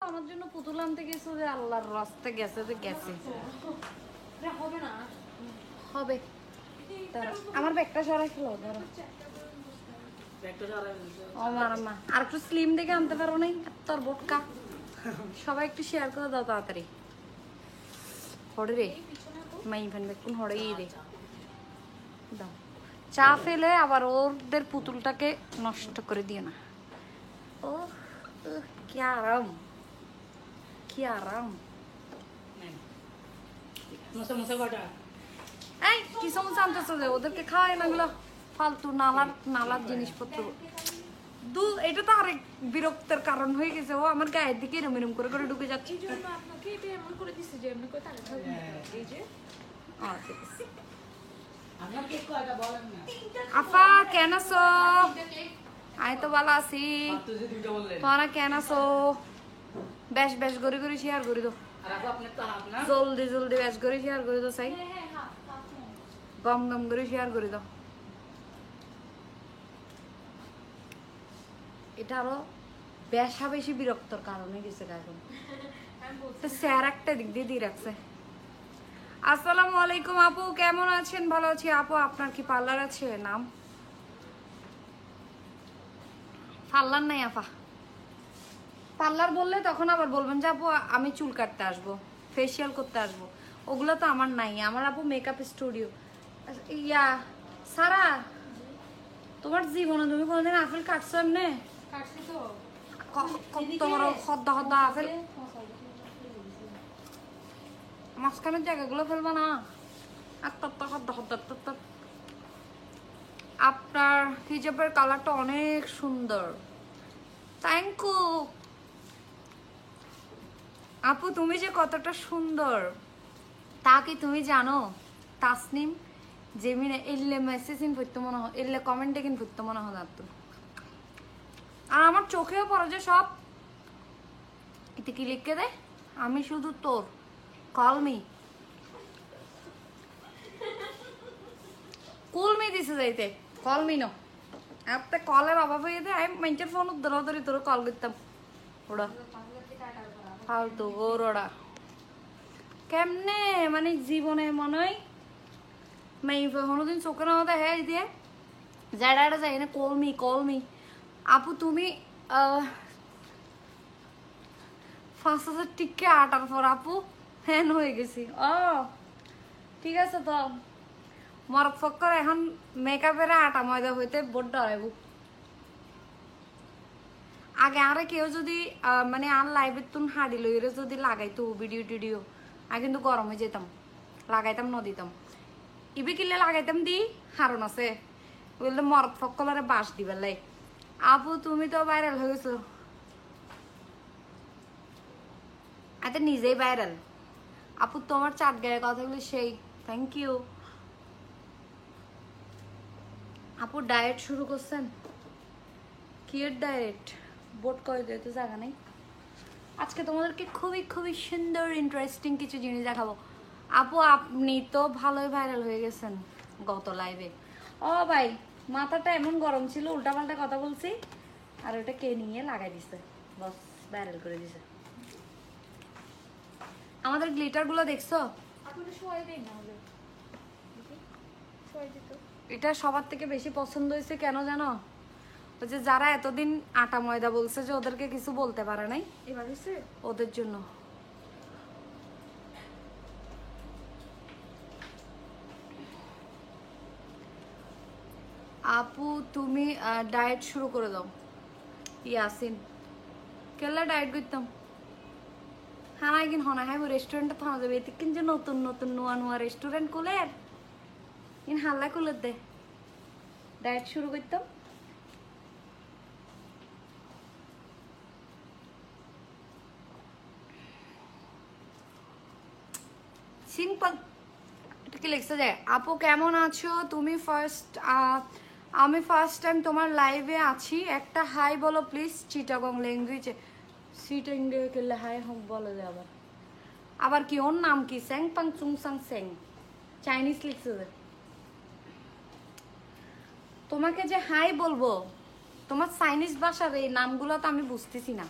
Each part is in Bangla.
আমার জন্য পুতুল আনতে গেছো যে আল্লাহর রাস্তা গেছে যে গেছে হবে না হবে আমার ব্যাগটা সরাই ফেলো ধরো আমার মা আর একটু স্লিম দেখে আনতে পারো নাই তোর বোটকা সবাই একটু শেয়ার করে দাও তাড়াতাড়ি হড়ে রে মাই ফেনবে কোন হড়েই রে দাও চা ফেলে আবার ওদের পুতুলটাকে নষ্ট করে দিও না ও কি আরাম কি আরাম এই কি সমস্যা আনতেছো যে ওদেরকে খাওয়াই না গুলো ফালতু নালার নালার জিনিসপত্র এটা তো আরেক বিরক্তের কারণ হয়ে গেছে ও আমার গায়ের দিকে এরম এরম করে করে ঢুকে যাচ্ছে এই জন্য আপনাকে এটা এমন করে দিচ্ছে যে এমনি করে তাকে খাবেন এই যে ঠিক আছে আপনার কেক কয়টা বলেন না আফা কেন আছো আমি তো ভালো আছি আপনি যে দুটো বললেন তোরা কেন আছো বেশ বেশ করে করে শেয়ার করে দাও আর আপু আপনি তো আপনার জলদি জলদি বেশ করে শেয়ার করে দাও চাই গম গম করে শেয়ার করে দাও এটা আরো বেশা বেশি বিরক্তর কারণে গেছে এখন তো স্যার একটা দিক দিয়ে দিয়ে রাখছে আসসালামু আলাইকুম আপু কেমন আছেন ভালো আছি আপু আপনার কি পার্লার আছে নাম পার্লার নাই আপা পার্লার বললে তখন আবার বলবেন যে আপু আমি চুল কাটতে আসবো ফেসিয়াল করতে আসবো ওগুলো তো আমার নাই আমার আপু মেকআপ স্টুডিও ইয়া সারা তোমার জীবনে তুমি কোনোদিন আপেল কাটছো এমনি কাটছি তো তোমার হদ্দা হদ্দা আপেল মাঝখানের জায়গাগুলো ফেলবা না আপনার হিজাবের কালারটা অনেক সুন্দর থ্যাংক ইউ আপু তুমি যে কতটা সুন্দর তা কি তুমি জানো তাসনিম জেমিনে এলে মেসেজ ইন করতে মনে হয় এলে কমেন্টে কিন করতে মনে হয় তো আর আমার চোখেও পড়ে যে সব এতে কি লিখে দেয় আমি শুধু তোর কলমি কুলমি দিছে যাইতে কলমি নো একটা কলের অভাব হয়ে যায় আমি মেঞ্চের ফোন ধরে তোর কল করতাম ওরা ফালতু ওর ওরা কেমনে মানে জীবনে মনে হয় মেয়ে কোনোদিন চোখে না দেখা দিয়ে যারা যাই না কলমি কলমি আপু তুমি ৫,০০০ টিকে আটার পর আপু হ্যান হয়ে গেছি ও ঠিক আছে তো মরদ ফক্কর এখন মেকআপের আটা ময়দা হইতে বড্ড ডরাইব আগে আরে কেউ যদি মানে আর লাইভের তুন হাড়ি লইরে যদি লাগাইতো ভিডিও টিডিও আগে কিন্তু গরম হয়ে যেতাম লাগাইতাম ন দিতাম ইবি কিনলে লাগাইতাম দি হারণ আছে বললে মরদ ফক্কলারে বাস দিবার লাই আপু তুমি তো ভাইরাল হয়ে গেছো এতে নিজেই ভাইরাল আপু তোমার চাট গায়ে কথা বলে সেই থ্যাংক ইউ আপু ডায়েট শুরু করছেন কি এর ডায়েট বোট করে দিয়ে তো জায়গা নেই আজকে তোমাদেরকে খুবই খুবই সুন্দর ইন্টারেস্টিং কিছু জিনিস দেখাবো আপু আপনি তো ভালোই ভাইরাল হয়ে গেছেন গত লাইভে ও ভাই মাথাটা এমন গরম ছিল উল্টাপাল্টা কথা বলছি আর ওটা কে নিয়ে লাগাই দিছে বস ভাইরাল করে দিছে আমাদের গ্লিটার গুলো দেখছো আপনাদের সবাই দেই না হলে সবাই দিত এটা সবার থেকে বেশি পছন্দ হয়েছে কেন জানো ওই যে যারা এতদিন আটা ময়দা বলছে যে ওদেরকে কিছু বলতে পারে নাই এবার হয়েছে ওদের জন্য আপু তুমি ডায়েট শুরু করে দাও ইয়াসিন কেলা ডায়েট করতাম হ্যাঁ কিন হনা হ্যাঁ রেস্টুরেন্টে থামা যাবে এতে কিন্তু নতুন নতুন নোয়া নোয়া রেস্টুরেন্ট খুলে ইন হাল্লা খুলে দে ডায়েট শুরু করতাম সিম্পল এটা কি লিখছে যে আপু কেমন আছো তুমি আমি ফার্স্ট টাইম তোমার লাইভে আছি একটা হাই বলো প্লিজ চিটাগং ল্যাঙ্গুয়েজে চিটাঙ্গে কেলে হাই হোক বলো যে আবার কি ওর নাম কি স্যাং পাং চুং সাং স্যাং চাইনিজ লিখছে যে তোমাকে যে হাই বলবো তোমার চাইনিজ ভাষার এই নামগুলো তো আমি বুঝতেছি না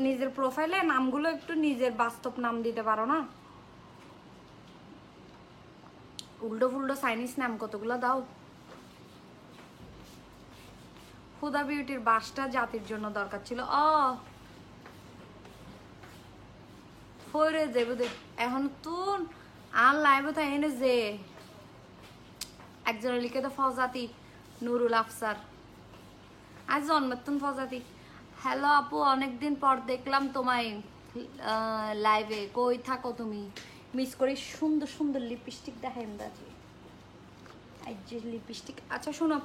নিজের প্রোফাইলে নামগুলো একটু নিজের বাস্তব নাম দিতে পারো না? উল্টো ফুল্টো চাইনিজ নাম কতগুলো দাও। হুদা বিউটির বাসটা জাতির জন্য দরকার ছিল। ফরে যাবো দে এখন তুন আর লাইভে তাই এনে যে একজনের লিখে তো ফজাতি নুরুল আফসার আজ জন্মতুন ফজাতি। হ্যালো আপু, অনেকদিন পর দেখলাম তোমায় লাইভে, কই থাকো তুমি? মিস করি। সুন্দর সুন্দর লিপস্টিক দেখেন দাজি, লিপস্টিক। আচ্ছা শোনো,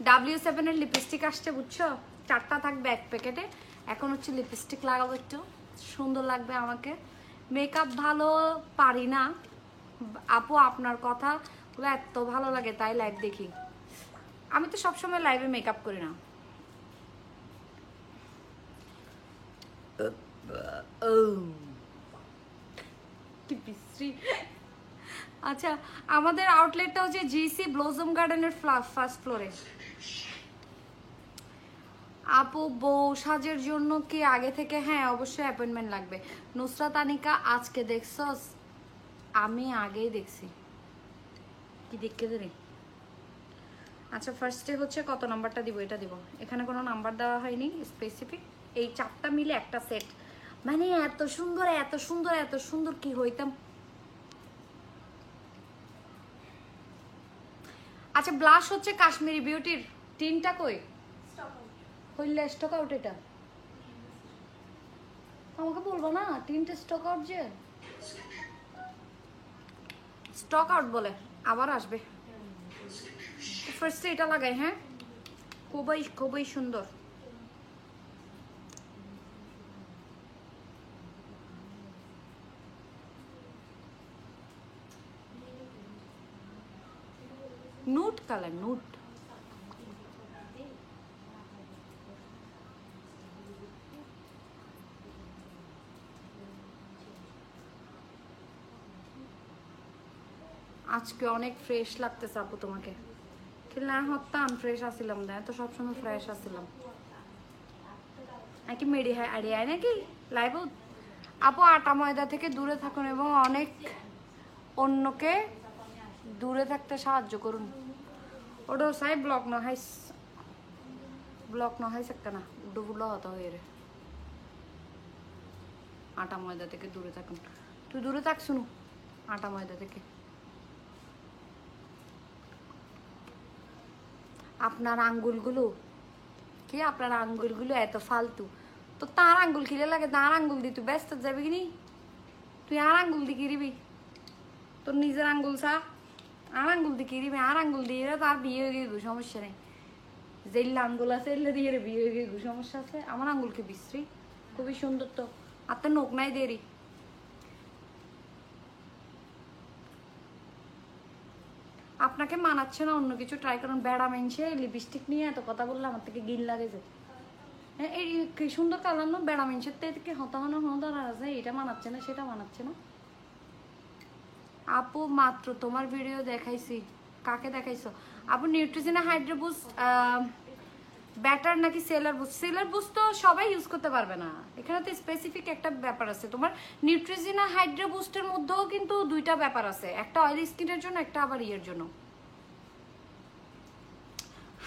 W7 এর লিপস্টিক আসছে বুঝছো, 4টা থাকবে এক প্যাকেটে। এখন হচ্ছে লিপস্টিক লাগাবো, একটু সুন্দর লাগবে আমাকে। মেকআপ ভালো পারি না আপু, আপনার কথা এত ভালো লাগে তাই লাইভ দেখি। আমি তো সবসময় লাইভে মেকআপ করি না। আচ্ছা, আমাদের আউটলেটটা হচ্ছে জিসি ব্লসম গার্ডেনের ফার্স্ট ফ্লোরে। আপু বউ সাজের জন্য কি আগে থেকে? হ্যাঁ অবশ্যই অ্যাপয়েন্টমেন্ট লাগবে। নুসরাত আনিকা আজকে দেখছস? আমি আগেই দেখছি। কি দেখতে দেরি? আচ্ছা ফার্স্টে হচ্ছে কত নাম্বারটা দিব? এটা দিব। এখানে কোনো নাম্বার দেওয়া হয়নি স্পেসিফিক। এই 4টা মিলে একটা সেট। মানে এত সুন্দর এত সুন্দর এত সুন্দর, কি হইতাম। আচ্ছা ব্লাশ হচ্ছে কাশ্মীরি বিউটির। টিনটা কই? হইলে স্টক আউট। এটা আমাকে বলবো না টিনটা স্টক আউট, যে স্টক আউট বলে আবার আসবে। ফার্স্টে এটা লাগাই। হ্যাঁ খুবই খুবই সুন্দর। নুট কালার, নুট। আজকে অনেক ফ্রেশ লাগতেছে আপু তোমাকে। খেলনা হত্যা আনফ্রেশ আসছিলাম না, তো সবসময় ফ্রেশ আসছিলাম নাকি? মেডি হয় আড়ি আয় নাকি লাইভ? আপু আটা ময়দা থেকে দূরে থাকুন এবং অনেক অন্যকে দূরে থাকতে সাহায্য করুন। ওটা সাই ব্লক নহাই सकता না, ডুবুলো হতা হয়ে রে। আটা ময়দা থেকে দূরে থাকুন। তুই দূরে থাক শুনু আটা ময়দা থেকে। আপনার আঙ্গুলগুলো কি? আপনার আঙ্গুলগুলো এত ফালতু। তো তার আঙ্গুল খিলে লাগে, তার আঙ্গুল দিয়ে তুই ব্যস্ত যাবি কি নি? তুই আর আঙ্গুল দিয়ে কিরিবি? তোর নিজের আঙ্গুল সা আর আঙ্গুল দিয়ে কিরিবি? আর আঙ্গুল দিয়ে তার বিয়ে হয়ে গেছে, সমস্যা নেই। যেইলা আঙ্গুল আছে এলে দিয়ে বিয়ে হয়ে গেছে, সমস্যা আছে? আমার আঙ্গুলকে বিশ্রী, খুবই সুন্দর তো। আর তো নোক নাই দেরি। আপনাকে মানাচ্ছে না, অন্য কিছু ট্রাই করুন। বেড়া মেনছে লিপস্টিক নিয়ে এত কথা বললে আমার থেকে গিল লাগে যে। হ্যাঁ এই কি সুন্দর কালার না, বেড়া মেনছের থেকে হতাহনা হতার আছে। এটা মানাচ্ছে না, সেটা মানাচ্ছে না। আপু মাত্র তোমার ভিডিও দেখাইছি। কাকে দেখাইছো আপু? নিউট্রিজিনা হাইড্রো বুস্ট ব্যাটার নাকি সেলার বুস্ট? সেলার বুস্ট তো সবাই ইউজ করতে পারবে না, এখানে তো স্পেসিফিক একটা ব্যাপার আছে। তোমার নিউট্রিজিনা হাইড্রো বুস্টের মধ্যেও কিন্তু 2টা ব্যাপার আছে, একটা অয়েলি স্কিনের জন্য, একটা আবার ইয়ের জন্য।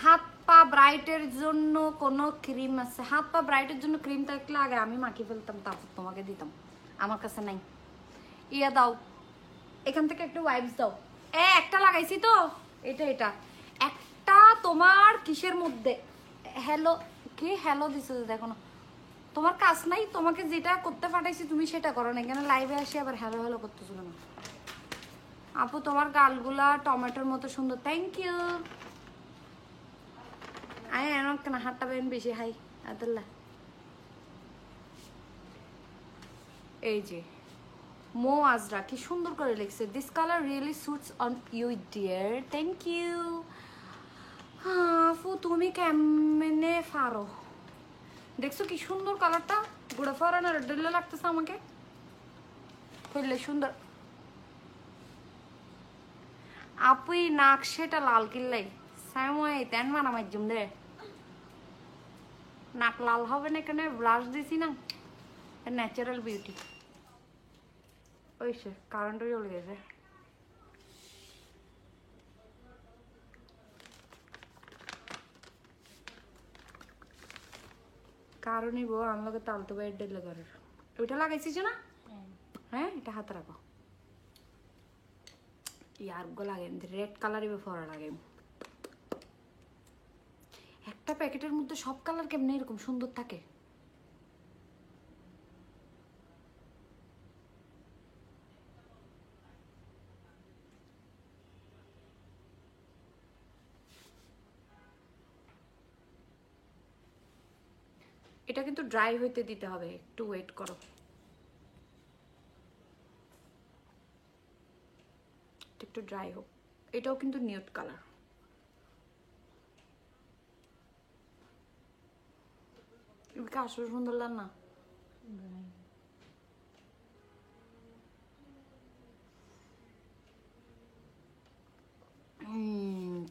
হাত পা ব্রাইটের জন্য কোনো ক্রিম আছে? হাত পা ব্রাইটের জন্য ক্রিম থাকলে আগে আমি মাখিয়ে ফেলতাম, তারপর তোমাকে দিতাম। আমার কাছে নাই। ইয়া দাও, এখান থেকে একটু ওয়াইপস দাও। একটা লাগাইছি তো, এটা একটা তোমার কিসের মধ্যে হ্যালো কি হ্যালো দিছো দেখো না? তোমার কাজ নাই, তোমাকে যেটা করতে পাঠাইছি তুমি সেটা করো না। এখানে লাইভে আসি আবার হ্যালো হ্যালো করতেছিল না। আপু তোমার গালগুলা টমেটোর মতো সুন্দর। Thank you. আয় এমন কেন হাতটা বেন বেশি হাই আদুল্লাহ। এই যে মো আজরা কি সুন্দর করে লিখছে, this colour really suits on you dear. Thank you. আপু তুমি কেমনে পারো? দেখছো কি সুন্দর কালারটা? গোড়া ফরানো ডেলে লাগতেছে আমাকে। করলে সুন্দর। আপুই নাক সেটা লাল কিল্লাই সাময় তেন মানা মাইজুম দে। নাক লাল হবে না, এখানে ব্লাশ দিছি না। Natural beauty. ওই সে কারেন্টও চলে গেছে। কারণই বউ আমাকে তালতো বাইর ডেলে করার ওইটা লাগাইছিস না? হ্যাঁ এটা হাতে রাখো। ইয়ারগো লাগে রেড কালারই ফরা লাগে। একটা প্যাকেটের মধ্যে সব কালার কেমনে এরকম সুন্দর থাকে? এটা কিন্তু ড্রাই হইতে দিতে হবে, একটু ওয়েট করো। একটু ড্রাই হোক। এটাও কিন্তু নিউড কালার। এদিকে আসলে সুন্দর লাগ না?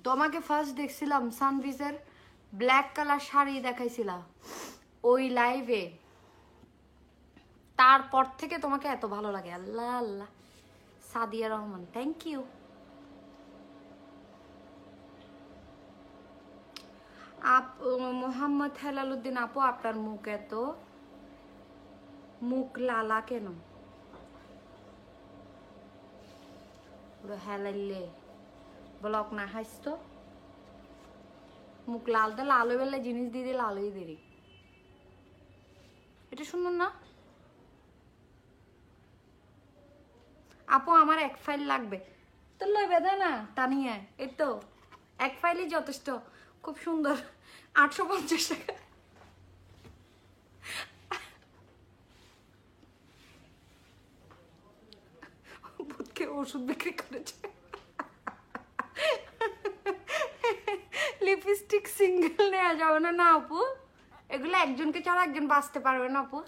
তোমাকে ফার্স্ট দেখছিলাম সানভিজের ব্ল্যাক কালার শাড়ি দেখাইছিলা ওই লাইভে, তারপর থেকে তোমাকে এত ভালো লাগে। আল্লাহ আল্লাহ। Sadia Rahman, thank you. মোহাম্মদ হেলালুদ্দিন আপু, আপনার মুখ এত মুখ লালা কেন? হেলাইলে ব্লক না হাইস তো মুখ লাল তো লাল বেলে জিনিস দিয়ে দিয়ে লালই দেরি। এটা শুনুন না আপু, আমার এক ফাইল লাগবে। তো লইবে দে না টানিয়ে, এই তো এক ফাইলই যথেষ্ট। খুব সুন্দর, 850 টাকা। ভূতকে ওষুধ বিক্রি করেছে। লিপস্টিক সিঙ্গেল নেওয়া যাবে না না আপু? এগুলো একজনকে ছাড়া একজন বাঁচতে পারবে না আপু।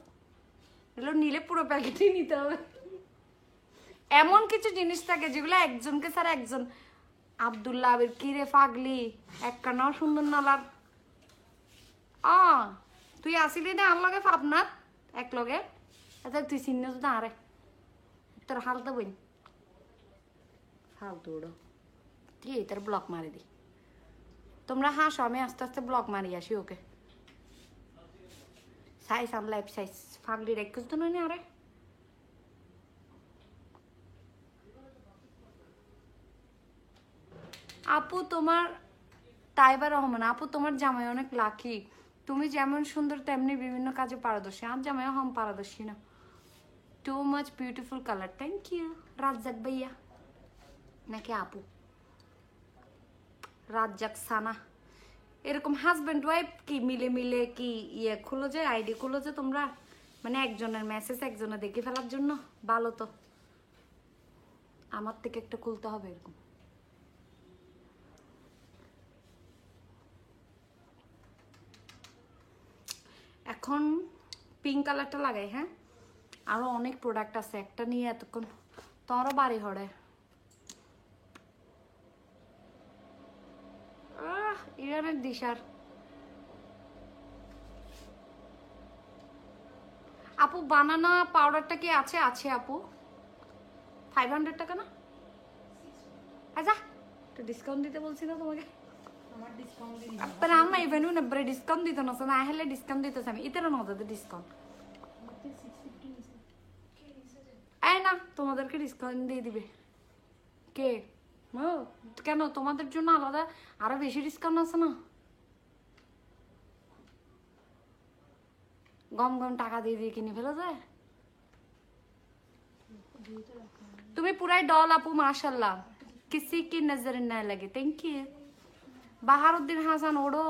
এগুলো নিলে পুরো প্যাকেটই নিতে হবে। এমন কিছু জিনিস থাকে যেগুলো একজনকে ছাড়া একজন। আব্দুল্লাহ আবির কিরে পাগলি, একখানাও সুন্দর না লাগ। তুই আসিলি না আমার লগে পাবনার এক লগে, তুই চিহ্ন তো আরে তোর হালতে বই ফালতু ওড়ো। তুই তার ব্লক মারি দি। তোমরা হাসো, আমি আস্তে আস্তে ব্লক মারি আসি ওকে। সাইজ আম লাইফ সাইজ ফাগলি রেখেছ তো নয় আরে। আপু তোমার তাইবা রহমান, আপু তোমার জামাই অনেক লাকি। তুমি যেমন সুন্দর তেমনি বিভিন্ন কাজে পারদর্শী। আর জামাই হম পারদর্শী না। Too much beautiful colour, thank you. Razzak ভাইয়া নাকি আপু? রাজ্জাক সানা। এরকম হাজব্যান্ড ওয়াইফ কি মিলে মিলে কি ইয়ে খুলো যে, আইডি খুলো যে তোমরা, মানে একজনের মেসেজ একজনে দেখে ফেলার জন্য? ভালো তো, আমার থেকে একটা খুলতে হবে এরকম। এখন পিঙ্ক কালারটা লাগাই। হ্যাঁ, আরো অনেক প্রোডাক্ট আছে, একটা নিয়ে এতক্ষণ তোমারও বাড়ি হড়ে। ইরানের দিশার আপু বানানা পাউডারটা কি আছে? আছে আপু, 500 টাকা না? আচ্ছা, একটু ডিসকাউন্ট দিতে বলছি না তোমাকে? আমার ডিসকাউন্ট দিন पर आम्मा इवन उन्हें बड़े डिस्काउंट दी तो ना सो ना हेले डिस्काउंट दी तो समी इतना ना होता डिस्काउंट ऐ ना তোমাদেরকে ডিসকাউন্ট দিয়ে দিবে কে? ও কেন তোমাদের জন্য আলাদা আরো বেশি ডিসকাউন্ট আছে না? গম গম টাকা দিয়ে দিয়ে কিনে ফেলা যায়। তুমি পুরাই ডল আপু, মাশাআল্লাহ, किसी की नजर न लगे। Thank you. বাহারুদ্দিন হাসান ওড়ো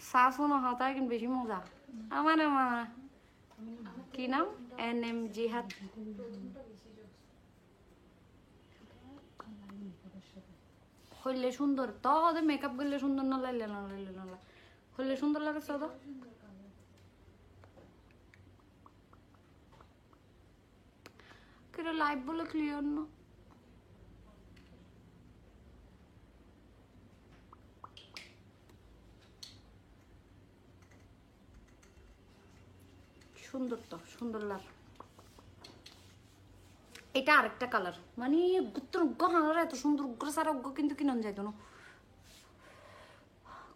শাসন হতায় কিন্তু বেশি মজা। আমার আমার কি নাম? NM জিহাদ। হইলে সুন্দর তো ওদের মেকআপ করলে সুন্দর না লাইলে না লাইলে না হইলে সুন্দর লাগে তো। কিরে লাইভ বলে ক্লিয়ার না? সুন্দর তো, সুন্দর লাগ। এটা আরেকটা কালার, মানে গুত্তর উগ্র হানার এত সুন্দর উগ্র সারা উগ্র কিন্তু কিনন যাইতো না।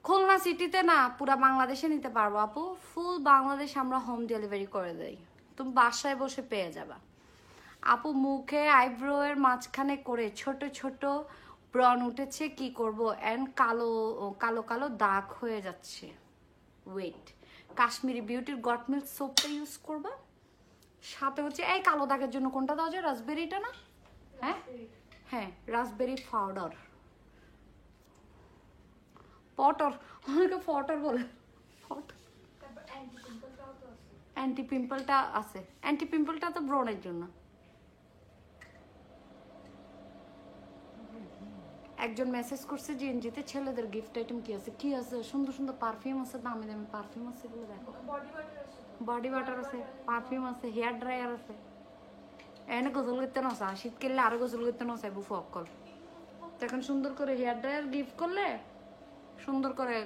খুলনা সিটিতে না, পুরা বাংলাদেশে নিতে পারবো আপু, ফুল বাংলাদেশ আমরা হোম ডেলিভারি করে দেই, তুমি বাসায় বসে পেয়ে যাবা আপু। মুখে আইব্রো এর মাঝখানে করে ছোট ছোট ব্রন উঠেছে, কি করব, এন্ড কালো কালো কালো দাগ হয়ে যাচ্ছে। ওয়েট, কাশ্মীরি বিউটির গট মিল্ক সোপটা ইউজ করবা, সাথে হচ্ছে এই কালো দাগের জন্য কোনটা দেওয়া যায়, রাসবেরিটা না? হ্যাঁ হ্যাঁ, রাসবেরি পাউডার, পটর, অনেকে ফটর বলে, ফটর। অ্যান্টি পিম্পলটা আছে, অ্যান্টি পিম্পলটা তো ব্রণের জন্য। একজন মেসেজ করছে জিএনজিতে ছেলেদের গিফট আইটেম কি আছে, কি আছে, সুন্দর সুন্দর পারফিউম আছে, দামি দামি পারফিউম আছে, এগুলো দেখো। বডি ওয়াটার আছে, পারফিউম আছে, হেয়ার ড্রায়ার আছে। এনে গোসল করতে নসা, শীতকালে আরো গোসল করতে নসাই বুফু অক্কল। এখন সুন্দর করে হেয়ার ড্রায়ার গিফট করলে সুন্দর করে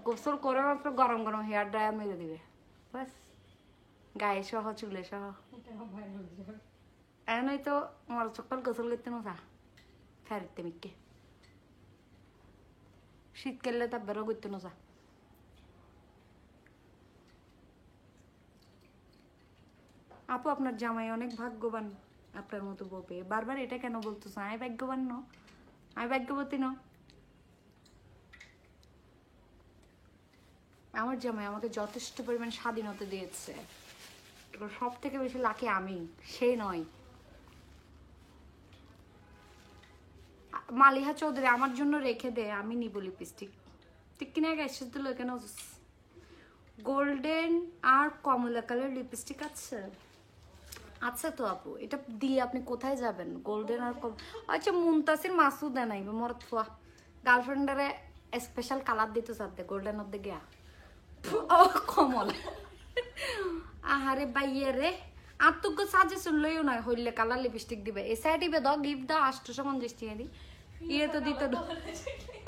গোসল করে মাত্র গরম গরম হেয়ার ড্রায়ার মেরে দিবে, বাস গায়ে সহ চুলে সহ। এনে তো আমার সকাল গোসল করতে নসা ফেরতে মিকে, শীতকালে তা বেরো করতে নসা। আপু আপনার জামাই অনেক ভাগ্যবান, আপনার মতো বউ পেয়ে। বারবার এটা কেন বলতেছো? আমি ভাগ্যবান ন, আমি ভাগ্যবতী ন। আমার জামাই আমাকে যথেষ্ট পরিমাণ স্বাধীনতা দিয়েছে, সব থেকে বেশি লাকি আমি, সে নয়। মালিহা চৌধুরী আমার জন্য রেখে দে, আমি নিব লিপস্টিক, ঠিক কিনা? এসে দিল কেন? গোল্ডেন আর কমলা কালার লিপস্টিক আছে, আচ্ছা তো আপু, এটা দিয়ে আপনি কোথায় যাবেন? গোল্ডেন আর আচ্ছা, মুনতাসির মাসুদ নাই মোর গার্লফ্রেন্ডারে স্পেশাল কালার দিতে চাচ্ছে, গোল্ডেন অর্ধে গিয়া কমল। আহারে বাইয়ে রে, আর তোকে সাজেশন লইও না, হইলে কালার লিপস্টিক দিবে, এ সাইড দিবে দাও, গিফট দাও 850 দিয়ে দি, ইয়ে তো দিত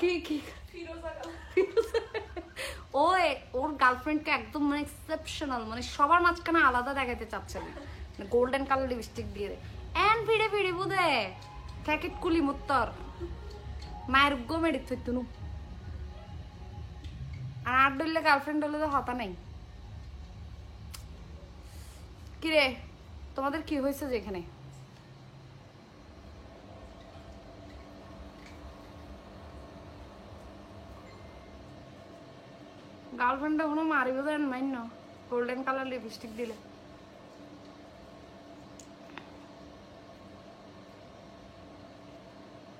কি কি। ওর গার্লফ্রেন্ডকে একদম মানে এক্সেপশনাল, মানে সবার মাঝখানে আলাদা দেখাতে চাচ্ছে না, গোল্ডেন কালার লিপস্টিক দিয়ে দেয়। এন ভিড়ে ভিড়ে বুঝে প্যাকেট কুলি মুত্তর মায়ের গো মেডিক থইতুনু, আর আট ডলে গার্লফ্রেন্ড হলে তো হতা নাই। কিরে তোমাদের কি হয়েছে যেখানে? গার্লফ্রেন্ডটা কোনো মারি বোঝেন মাইন, গোল্ডেন কালার লিপস্টিক দিলে।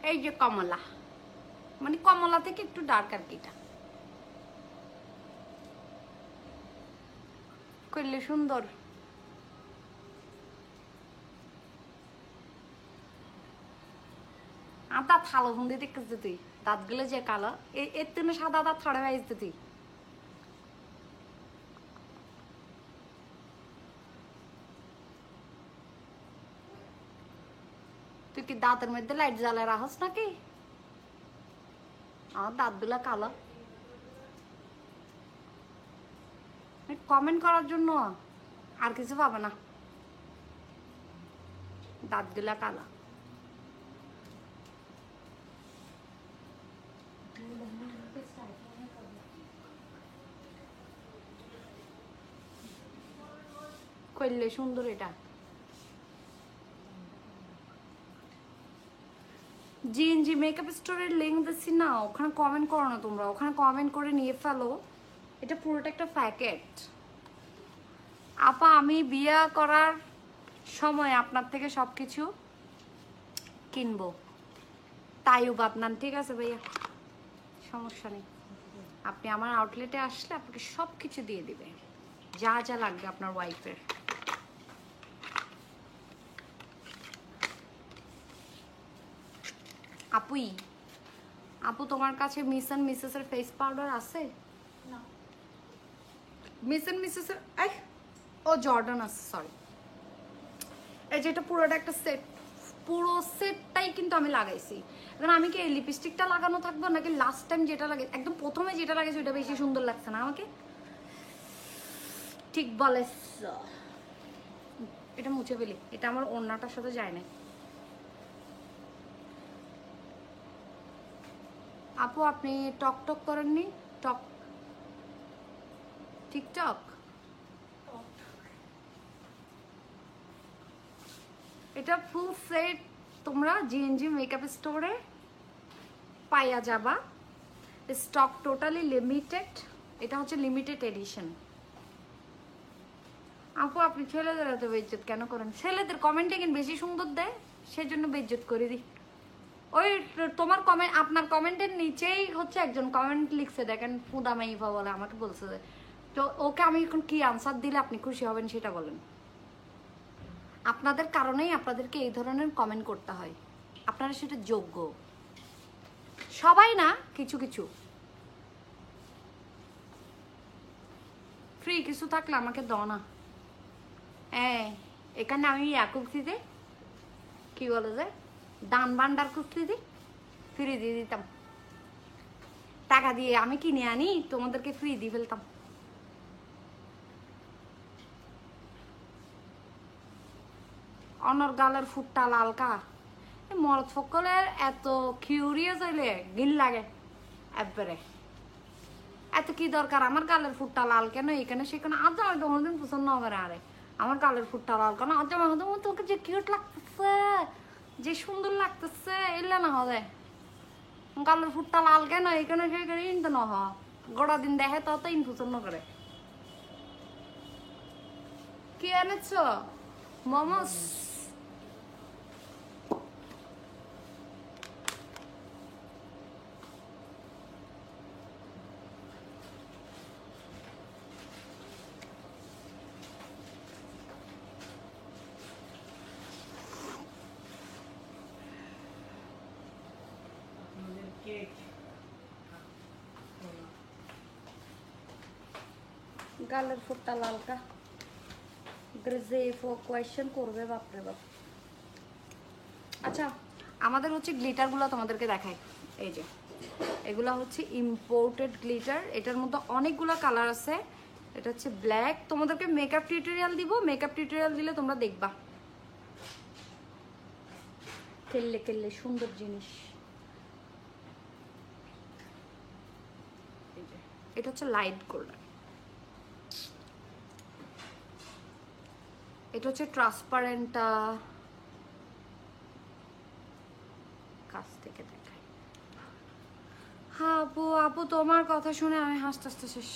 এই যে কমলা, মানে কমলা থেকে একটু ডার্ক আর কিটা করলে সুন্দর। আর দাঁত ভালো ফোন দিয়ে দেখতেছি তুই, দাঁতগুলো যে কালো, এর জন্য সাদা দাঁত ছড়ে ভাইতে তুই। তুই কি দাঁতের মধ্যে লাইট জ্বালায় রাখস নাকি? আমার দাঁতগুলা কালো। কমেন্ট করার জন্য আর কিছু পাবে না, দাঁতগুলা কালো। করলে সুন্দর এটা। জিএনজি মেকআপ স্টোরের লিঙ্ক দিচ্ছি না, ওখানে কমেন্ট করো না তোমরা, ওখানে কমেন্ট করে নিয়ে ফেলো, এটা পুরোটা একটা প্যাকেট। আপা আমি বিয়ে করার সময় আপনার থেকে সব কিছু কিনবো, তাইও বাদনান, ঠিক আছে ভাইয়া, সমস্যা নেই। আপনি আমার আউটলেটে আসলে আপনাকে সব কিছু দিয়ে দিবে, যা যা লাগবে আপনার ওয়াইফের। আপুই, আপু তোমার কাছে মিস অ্যান্ড মিসেসের ফেস পাউডার আছে? না, মিস অ্যান্ড মিসেসের ও জর্ডান আছে, সরি। এই যেটা পুরোটা একটা সেট, পুরো সেটটাই কিন্তু আমি লাগাইছি। এখন আমি কি এই লিপস্টিকটা লাগানো থাকবো নাকি লাস্ট টাইম যেটা লাগে, একদম প্রথমে যেটা লাগাইছি ওটা বেশি সুন্দর লাগছে না আমাকে? ঠিক বলেছ। এটা মুছে ফেলি, এটা আমার ওড়নাটার সাথে যায় না। আপু আপনি টক টক করেননি? টক টিকটক? এটা ফুল সেট তোমরা জিএনজি মেকআপ স্টোরে পাইয়া যাবা। স্টক টোটালি লিমিটেড, এটা হচ্ছে লিমিটেড এডিশন। আপু আপনি ছেলেদের এত বেইজ্জত কেন করেন? ছেলেদের কমেন্টে কিন্তু বেশি সুন্দর দেয়, সেজন্য বেইজ্জত করে দিই। ওই তোমার কমেন্ট, আপনার কমেন্টের নিচেই হচ্ছে একজন কমেন্ট লিখছে, দেখেন ফুদা মাইফা বলে, আমাকে বলছে যে, তো ওকে আমি এখন কি আনসার দিলে আপনি খুশি হবেন সেটা বলেন। আপনাদের কারণেই আপনাদেরকে এই ধরনের কমেন্ট করতে হয়, আপনারা সেটা যোগ্য। সবাই না, কিছু কিছু। ফ্রি কিছু থাকলে আমাকে দাও না। হ্যাঁ, এখানে আমি কুর্তিতে কি বলে যে দান ভান্ডার কুর্তিতে ফ্রি দিয়ে দিতাম, টাকা দিয়ে আমি কিনে আনি, তোমাদেরকে ফ্রি দিয়ে ফেলতাম। অনর গালের ফুটটা লালকা, মরদ সকলের এত কিউরিয়াস হইলে গিল লাগে একবারে। এত কি দরকার আমার গালের ফুটটা লাল কেন, এখানে সেখানে আজ আমি কোনোদিন পছন্দ হবে না। আরে আমার গালের ফুটটা লাল কেন, আজ আমি তোকে যে কিউট লাগতেছে, যে সুন্দর লাগতেছে, এলে না হবে গালের ফুটটা লাল কেন, এখানে সেখানে ইনতে না হয় গোড়া দিন দেখে তত ইন পছন্দ করে। কি এনেছ? মোমোস? গালের ফুটটা লালকা গ্রেজেফো কোয়েশ্চেন করবে বাপরে বাপ। আচ্ছা, আমাদের হচ্ছে গ্লিটারগুলো তোমাদেরকে দেখাই। এই যে এগুলা হচ্ছে ইম্পোর্টেড গ্লিটার, এটার মধ্যে অনেকগুলো কালার আছে। এটা হচ্ছে ব্ল্যাক, তোমাদেরকে মেকআপ টিউটোরিয়াল দিব, মেকআপ টিউটোরিয়াল দিলে তোমরা দেখবা খেললে খেললে সুন্দর জিনিস। এটা হচ্ছে লাইট গোল্ডেন, এটা হচ্ছে ট্রান্সপারেন্টটা, কাছ থেকে দেখাই। হ্যাঁ আপু, আপু তোমার কথা শুনে আমি হাসতে হাসতে শেষ।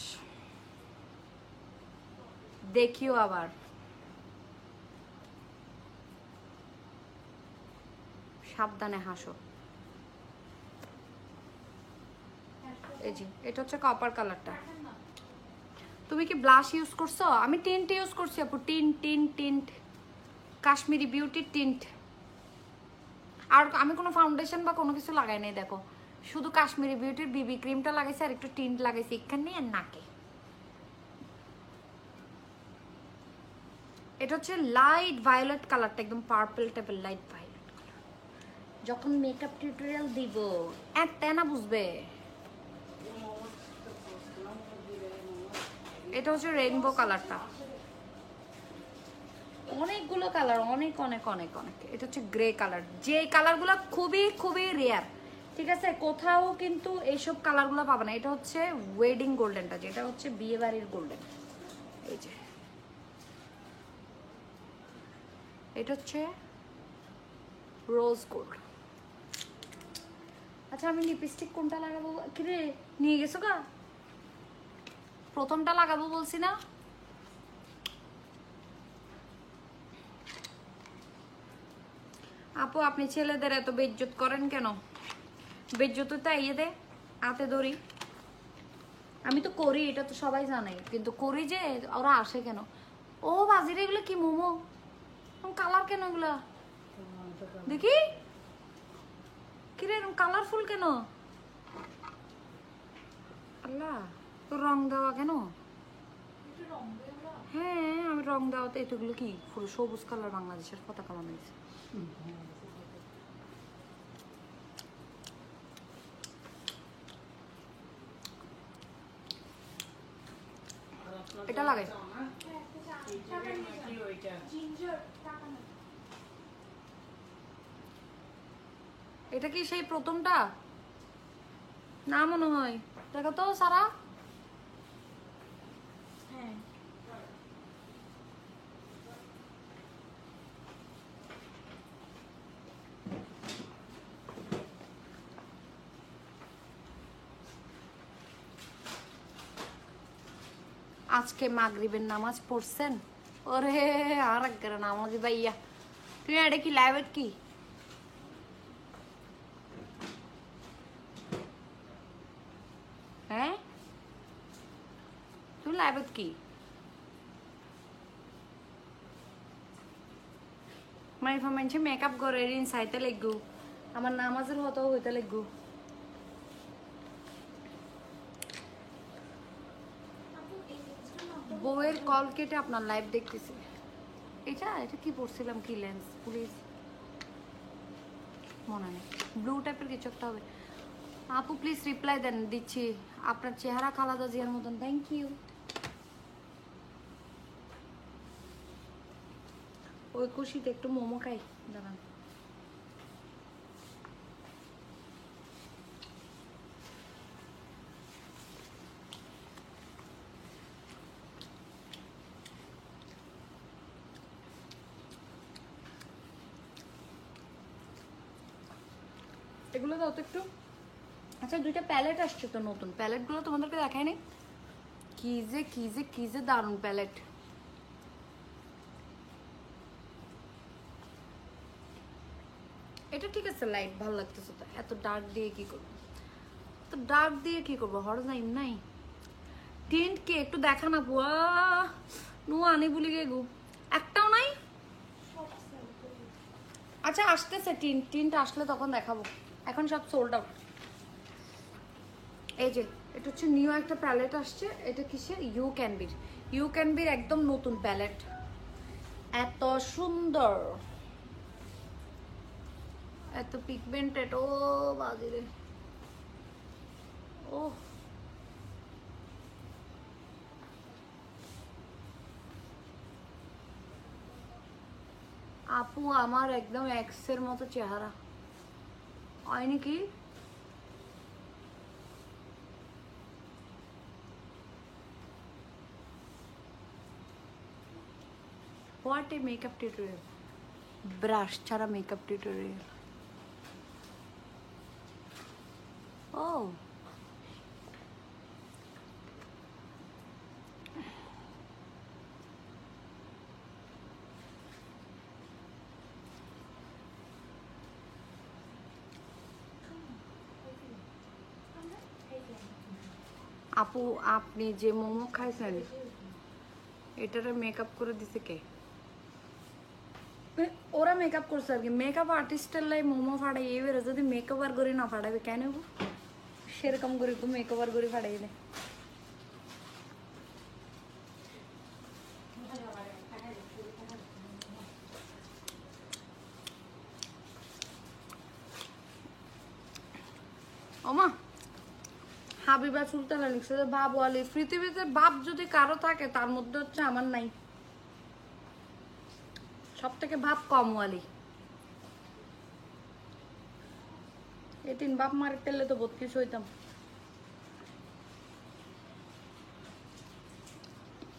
দেখিও আবার, সাবধানে হাসো। এই যে এটা হচ্ছে কপার কালারটা। তুমি কি ব্লাশ ইউজ করছো? আমি টিন্ট ইউজ করছি আপু, টিন্ট কাশ্মীরি বিউটি টিন্ট। আর আমি কোনো ফাউন্ডেশন বা কোনো কিছু লাগাই নাই, দেখো শুধু কাশ্মীরি বিউটির বিবি ক্রিমটা লাগাইছি আর একটু টিন্ট লাগাইছি এখানে আর নাকে। এটা হচ্ছে লাইট ভায়োলেট কালারটা, একদম পার্পল টাইপের লাইট ভায়োলেট কালার। যখন মেকআপ টিউটোরিয়াল দিব এত না বুঝবে। এটা হচ্ছে রেইনবো কালারটা, অনেকগুলো কালার, অনেক অনেক অনেক অনেক। এটা হচ্ছে গ্রে কালার, যে কালারগুলো খুবই খুবই রেয়ার, ঠিক আছে? কোথাও কিন্তু এইসব কালারগুলো পাবে না। এটা হচ্ছে ওয়েডিং গোল্ডেনটা, যেটা হচ্ছে বিয়ে বাড়ির গোল্ডেন। এই যে এটা হচ্ছে রোজ গোল্ড। আচ্ছা আমি লিপস্টিক কোনটা লাগাবো? কিরে নিয়ে গেছো গা? প্রথমটা লাগাবো বলছি না? আপু আপনি ছেলেদের এত বেইজ্জত করেন কেন? বেইজ্জত তো ইয়ে দে হাতে ধরি, আমি তো করি, এটা তো সবাই জানে, কিন্তু করি যে ওরা আসে কেন? ও বাজিরে এগুলো কি মোমো কালার কেন এগুলা? দেখি কিরে এরকম কালারফুল কেন? আল্লাহ, তোর রং দেওয়া কেন? হ্যাঁ আমি রং দেওয়াতে এতগুলো কি ফুল সবুজ কালার, বাংলাদেশের পতাকা বানাইছে। এটা লাগাই এটা কি সেই প্রথমটা? না মনে হয়। দেখো তো সারা। হ্যাঁ আজকে মাগরিবের নামাজ পড়ছেন? ওরে আর একবার নামাজ ভাইয়া, তুই এটা কি লাইভ কি? হ্যাঁ তুই লাইভ কি? মানে মানুষে মেকআপ করে রিন সাইতে লাগু, আমার নামাজের হতো হইতে লাগু। বউয়ের কল কেটে আপনার লাইভ দেখতেছি। এটা এটা কি পড়ছিলাম, কি লেন্স প্লিজ মনে নেই, ব্লু টাইপের কিছু একটা হবে। আপু প্লিজ রিপ্লাই দেন, দিচ্ছি। আপনার চেহারা খালাদা জিয়ার মতন, থ্যাংক ইউ। ওই খুশিতে একটু মোমো খাই, দাঁড়ান। এগুলো দাও তো একটু। আচ্ছা দুইটা প্যালেট আসছে তো নতুন, প্যালেটগুলো তোমাদেরকে দেখাই নি? কি যে কি যে কি যে দারুণ প্যালেট। এটা ঠিক আছে, লাইট ভালো লাগতেছে তো। এত ডার্ক দিয়ে কি করবো, তো ডার্ক দিয়ে কি করবো, হরজাইম নাই। টিন্ট কি একটু দেখা না বুয়া? নু আনি বলি গে গু, একটাও নাই। আচ্ছা আসতেছে টিন্ট, টিন্ট আসলে তখন দেখাবো, এখন সব সোল্ড আউট। এই যে এটা হচ্ছে নিউ একটা প্যালেট আসছে, এটা কিসের? ইউ ক্যানবির, ইউ ক্যানবির একদম নতুন প্যালেট, এত সুন্দর, এত পিগমেন্টেড। ও বাজিরে, ও আপু আমার একদম এক্সের মতো চেহারা হয় নাকি? What a makeup tutorial, brush ছাড়া মেকআপ টিউটোরিয়াল। ও আপু আপনি যে মোমো খাইছেন এটারে মেকআপ করে দিছে কে? ওরা মেকআপ করছে আর কি, মেকআপ আর্টিস্টের লাই মোমো ফাড়াই এবারে যদি মেকআপ আর করে না ফাড়াবে কেন গো? সেরকম করে তো মেকআপ আর করে ফাড়াই না। ওমা হাবিবা সুলতানা লিখছে যে ভাব ওয়ালি, পৃথিবীতে বাপ যদি কারো থাকে তার মধ্যে হচ্ছে আমার নাই, সব থেকে ভাব কম ওয়ালি। এটিন বাপ মারে পেলে তো বহুত কিছু হইতাম।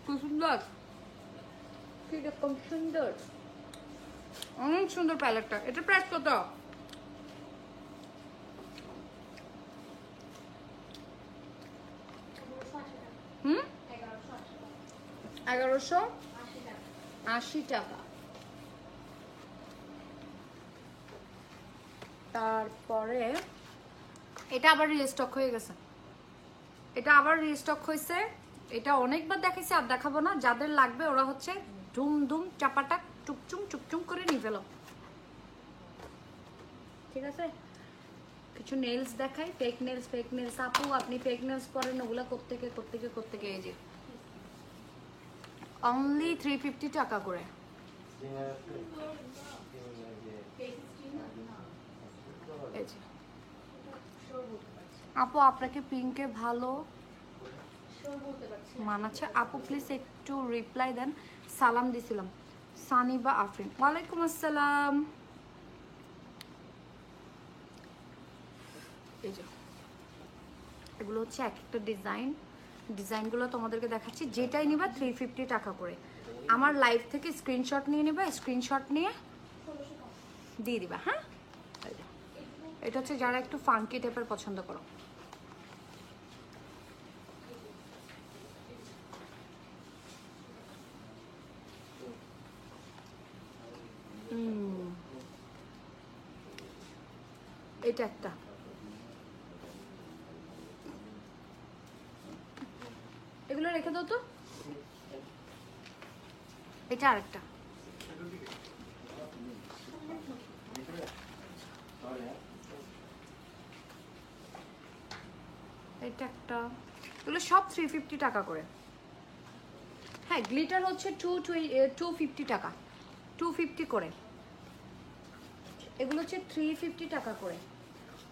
খুব সুন্দর, কিরকম সুন্দর, অনেক সুন্দর প্যালেটটা। এটা প্রাইস কত? হুম 1180 টাকা। তারপরে এটা আবার রিস্টক হয়ে গেছে, এটা আবার রিস্টক হয়েছে। এটা অনেকবার দেখাইছি, আর দেখাবো না। যাদের লাগবে ওরা হচ্ছে ধুম ধুম চাপাটাক চুপচুম চুপচুম করে নিয়ে ফেলো, ঠিক আছে? কিছু নেলস দেখাই, ফেক নেলস। ফেক নেলস আপু আপনি ফেক নেলস করেন, ওগুলা কোত্থেকে এই যে অনলি 350 টাকা করে। এই যে আপু আপনাকে পিঙ্কে ভালো মানাচ্ছে। আপু প্লিজ একটু রিপ্লাই দেন, সালাম দিছিলাম। সানি বা আফরিন, ওয়ালাইকুম আসসালাম। এই যে এগুলো হচ্ছে এক একটা ডিজাইনগুলো তোমাদেরকে দেখাচ্ছি। যেটাই নিবা 350 টাকা করে। আমার লাইভ থেকে স্ক্রিনশট নিয়ে নিবা, স্ক্রিনশট নিয়ে দিয়ে দিবা। হ্যাঁ, এটা হচ্ছে যারা একটু ফাঙ্কি টাইপের পছন্দ করো। এটা একটা, এগুলো রেখে দাও তো। এটা আরেকটা, এটা একটা, এগুলো সব 350 টাকা করে। হ্যাঁ, গ্লিটার হচ্ছে 250 টাকা, 250 করে। এগুলো হচ্ছে 350 টাকা করে।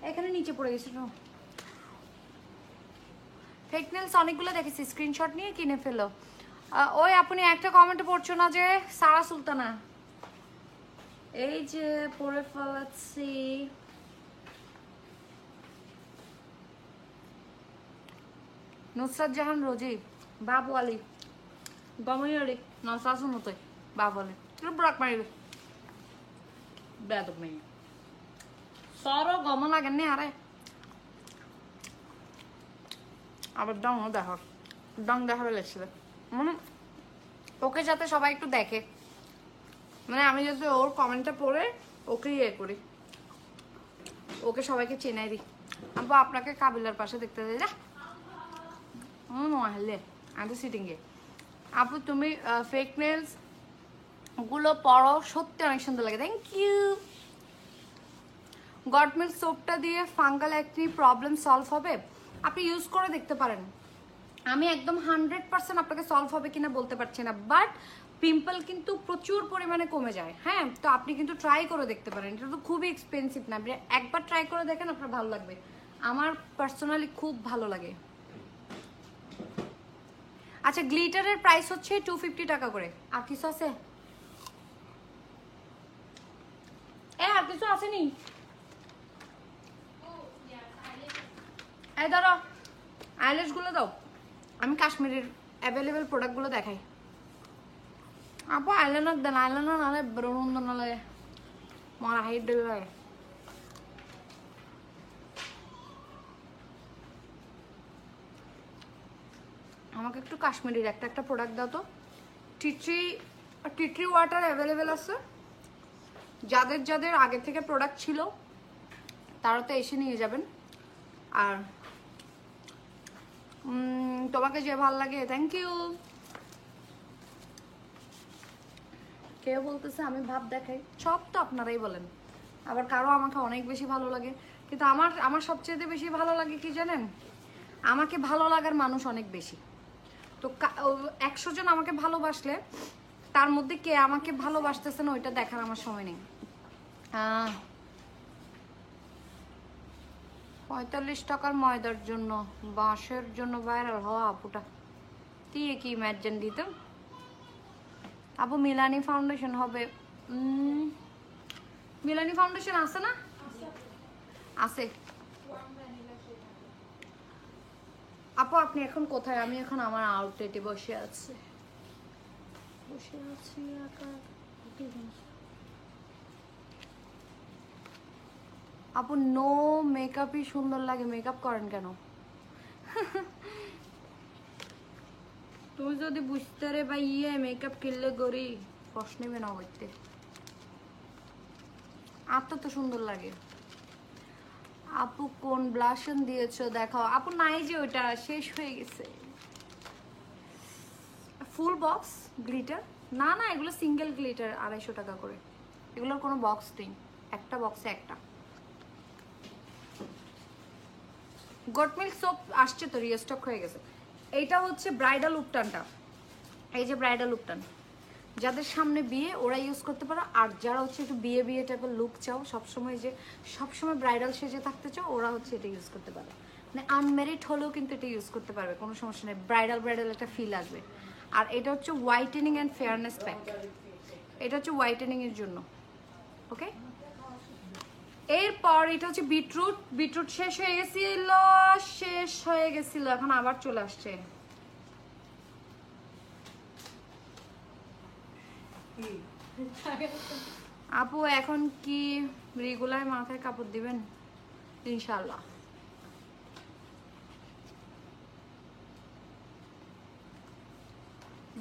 এখানে নিচে পড়ে গেছে না, ফেক নেলস অনেকগুলো দেখেছি, স্ক্রিনশট নিয়ে কিনে ফেলো। ওই আপনি একটা কমেন্টে পড়ছো না যে সারা সুলতানা, এই যে পড়ে ফেলাচ্ছি। নুসরাত জাহান রোজি, বাবু আলী, গমই আলী, নসাসুন হতে বাবু আলী, ব্রাক মারিবে বেদব মেয়ে সরো গম লাগেননি। আরে আবার ডংও দেখো, ডং দেখাবে লেগছিল, মানে ওকে যাতে সবাই একটু দেখে, মানে আমি যাতে ওর কমেন্টটা পড়ে ওকে ইয়ে করি, ওকে সবাইকে চেনাই দিই। আপু আপনাকে কাবিলার পাশে দেখতে যাই না, হলে আমি সিটিং এ। আপু তুমি ফেক নেলস গুলো পরো, সত্যি অনেক সুন্দর লাগে। Thank you. গড মিল্ক সোপটা দিয়ে ফাঙ্গাল একনি প্রবলেম সলভ হবে? আপনি ইউজ করে দেখতে পারেন। আমি একদম 100% আপনাকে সলভ হবে কিনা বলতে পারছি না, বাট পিম্পল কিন্তু প্রচুর পরিমাণে কমে যায়। হ্যাঁ, তো আপনি কিন্তু ট্রাই করে দেখতে পারেন, এটা তো খুবই এক্সপেন্সিভ না। আপনি একবার ট্রাই করে দেখেন, আপনার ভালো লাগবে। আমার পার্সোনালি খুব ভালো লাগে। আচ্ছা, গ্লিটারের প্রাইস হচ্ছে 250 টাকা করে। আর কিছু আছে? আর কিছু আসেনি? এই ধরো আইল্যাশ গুলো দাও, আমি কাশ্মীরের অ্যাভেলেবেল প্রোডাক্ট গুলো দেখাই। আপু আইলাইনার দেন, আইলাইনার নালে ব্রহ্মন্দ নালে মারা হাইট দেবে ভাই। আমাকে একটু কাশ্মীরের একটা প্রোডাক্ট দাও তো। টিট্রি ওয়াটার অ্যাভেলেবেল আছে, যাদের আগে থেকে প্রোডাক্ট ছিল তারা তো এসে নিয়ে যাবেন। আর তোমাকে যে ভালো লাগে, থ্যাংক ইউ। কেউ বলতেছে আমি ভাব দেখাই, সব তো আপনারাই বলেন। আবার কারো আমাকে অনেক বেশি ভালো লাগে, কিন্তু আমার সবচেয়ে বেশি ভালো লাগে কি জানেন? আমাকে ভালো লাগার মানুষ অনেক বেশি। তো 100 জন আমাকে ভালোবাসলে তার মধ্যে কে আমাকে ভালোবাসতেছে না ওইটা দেখার আমার সময় নেই। 45 টাকার ময়দার জন্য বাঁশের জন্য ভাইরাল হওয়া আপুটা দিয়ে কি ইমাজিন দিতাম। আপু মিলানি ফাউন্ডেশন হবে? মিলানি ফাউন্ডেশন আছে না? আছে। আপু আপনি এখন কোথায়? আমি এখন আমার আউটলেটে বসে আছি। আপু নো মেকআপই সুন্দর লাগে, মেকআপ করেন কেন? তুমি যদি বুঝতে রে ভাই মেকআপ কিনলে গরি প্রশ্ন নেবে না হইতে। আপনার তো সুন্দর লাগে। আপু কোন ব্লাশন দিয়েছো দেখাও। আপু নাই যে, ওইটা শেষ হয়ে গেছে। Full box glitter? না না, এগুলো সিঙ্গেল গ্লিটার 250 টাকা করে। এগুলোর কোনো বক্স নেই, একটা বক্সে একটা। গট মিল্ক সোপ আসছে তো, রিস্টক হয়ে গেছে। এইটা হচ্ছে ব্রাইডাল উপটানটা, এই যে ব্রাইডাল উপটান, যাদের সামনে বিয়ে ওরা ইউজ করতে পারো। আর যারা হচ্ছে একটু বিয়ে টাইপের লুক চাও, সবসময় ব্রাইডাল সেজে থাকতে চাও, ওরা হচ্ছে এটা ইউজ করতে পারে। মানে আনমেরিড হলেও কিন্তু এটা ইউজ করতে পারবে, কোনো সমস্যা নেই। ব্রাইডাল একটা ফিল আসবে। আর এটা হচ্ছে হোয়াইটেনিং অ্যান্ড ফেয়ারনেস প্যাক, এটা হচ্ছে হোয়াইটেনিং এর জন্য। ওকে, এরপর এটা হচ্ছে বিটরুট। বিটরুট শেষ হয়ে গেছিল, এখন আবার চলে আসছে। আপু এখন কি রেগুলার মাথায় কাপড় দিবেন? ইনশাল্লাহ।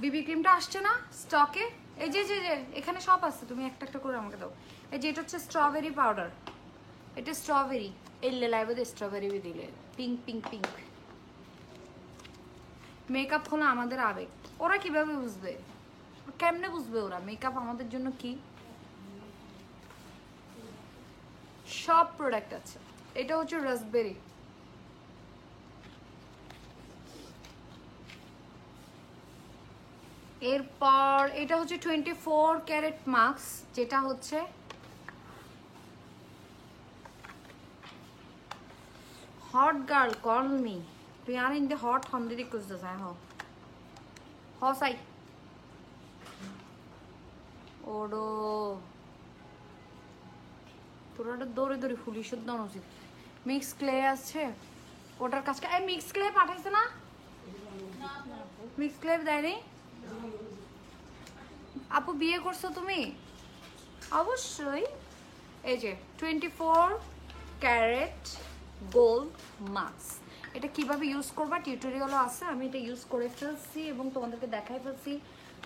বিবি ক্রিমটা আসছে না স্টকে? এই যে এখানে সব আছে, তুমি একটা একটা করে আমাকে দাও। এই যে এটা হচ্ছে স্ট্রবেরি পাউডার, এটা স্ট্রবেরি, এই লাইভে স্ট্রবেরি দিলে পিঙ্ক পিঙ্ক পিঙ্ক। মেকআপ হলো আমাদের আবেগ, ওরা কিভাবে বুঝবে, কেমনে বুঝবে ওরা মেকআপ আমাদের জন্য কি? সব প্রোডাক্ট আছে। এটা হচ্ছে রাসবেরি, এরপর এটা হচ্ছে 24 ক্যারেট মাস্ক, যেটা হচ্ছে হট গার্ল কল মি, তুই আর ইন দ্য হট হন্দিদি কুছতে চাই হ সাই ওডো তোরা দৌড়ে দৌড়ে ফুলি শুদ্ধ উচিত। মিক্স ক্লে আছে, ওটার কাজটা এই মিক্স ক্লে পাঠাইছে না? মিক্স ক্লে দেয়নি? আপু বিয়ে করছো তুমি? অবশ্যই। এই যে 24 ক্যারেট গোল্ড মাস্ক, এটা কিভাবে ইউজ করবা টিউটোরিয়ালও আছে, আমি এটা ইউজ করে ফেলছি এবং তোমাদেরকে দেখাই ফেলছি,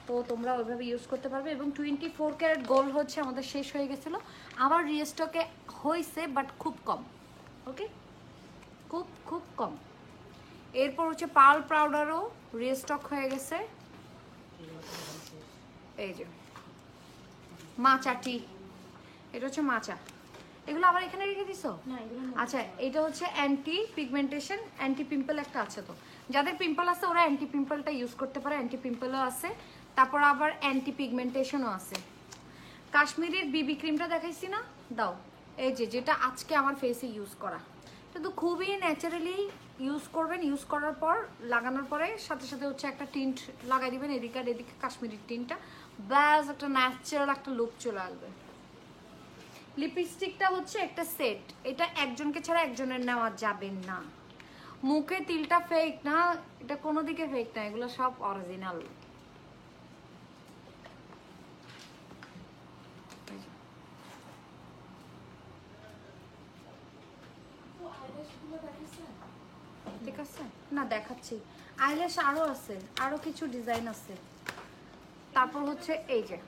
তো তোমরা ওইভাবে ইউজ করতে পারবে। এবং 24 ক্যারেট গোল্ড হচ্ছে আমাদের শেষ হয়ে গেছিলো, আবার রিস্টকে হয়েছে বাট খুব কম, ওকে, খুব খুব কম। এরপর হচ্ছে পার্ল পাউডারও রিস্টক হয়ে গেছে। এই যে মাচা টি, এটা হচ্ছে মাচা, এগুলো আবার এখানে রেখে দিছো? আচ্ছা, এটা হচ্ছে অ্যান্টি পিগমেন্টেশন, অ্যান্টি পিম্পল একটা আছে, তো যাদের পিম্পল আছে ওরা অ্যান্টি পিম্পলটা ইউজ করতে পারে, অ্যান্টি পিম্পলও আছে, তারপর আবার অ্যান্টি পিগমেন্টেশনও আছে। কাশ্মীরের বিবি ক্রিমটা দেখাইছি না, দাও, এই যে যেটা আজকে আমার ফেসে ইউজ করা, কিন্তু খুবই ন্যাচারালি ইউজ করবেন। ইউজ করার পর লাগানোর পরে সাথে সাথে হচ্ছে একটা টিন্ট লাগাই দিবেন এদিকে আর এদিকে, কাশ্মীরি টিন্টটা, ব্যাস একটা ন্যাচারাল একটা লুক চলে আসবে। লিপস্টিকটা হচ্ছে একটা সেট, এটা একজনকে ছাড়া একজনের নেওয়া যাবে না। মুখে তিলটা ফেক না, এটা কোনো দিকে ফেক না, এগুলো সব অরিজিনাল। ঠিক আছে না, দেখাচ্ছি। আইল্যাশ আরো আছে, আরো কিছু ডিজাইন আছে। তারপর হচ্ছে এই যে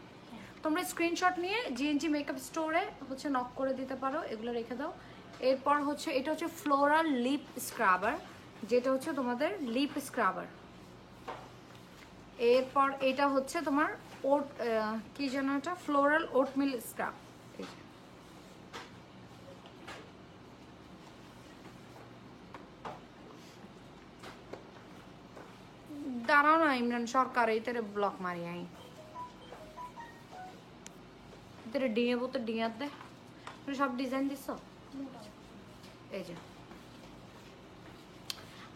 তোমরা স্ক্রিনশট নিয়ে জিএনজি মেকআপ স্টোরে হচ্ছে নক করে দিতে পারো, এগুলো রেখে দাও। এরপর হচ্ছে এটা হচ্ছে ফ্লোরাল লিপ স্ক্রাবার, যেটা হচ্ছে তোমাদের লিপ স্ক্রাবার। এরপর এটা হচ্ছে তোমার ওট, কি যেন এটা, ফ্লোরাল ওটমিল স্ক্রাব। দাঁড়াও না ইমরান সরকার, এইটারে ব্লক মারি আই, তেরে ডিঙে বলতে ডিঙাত দে, তুমি সব ডিজাইন দিছ। এই যে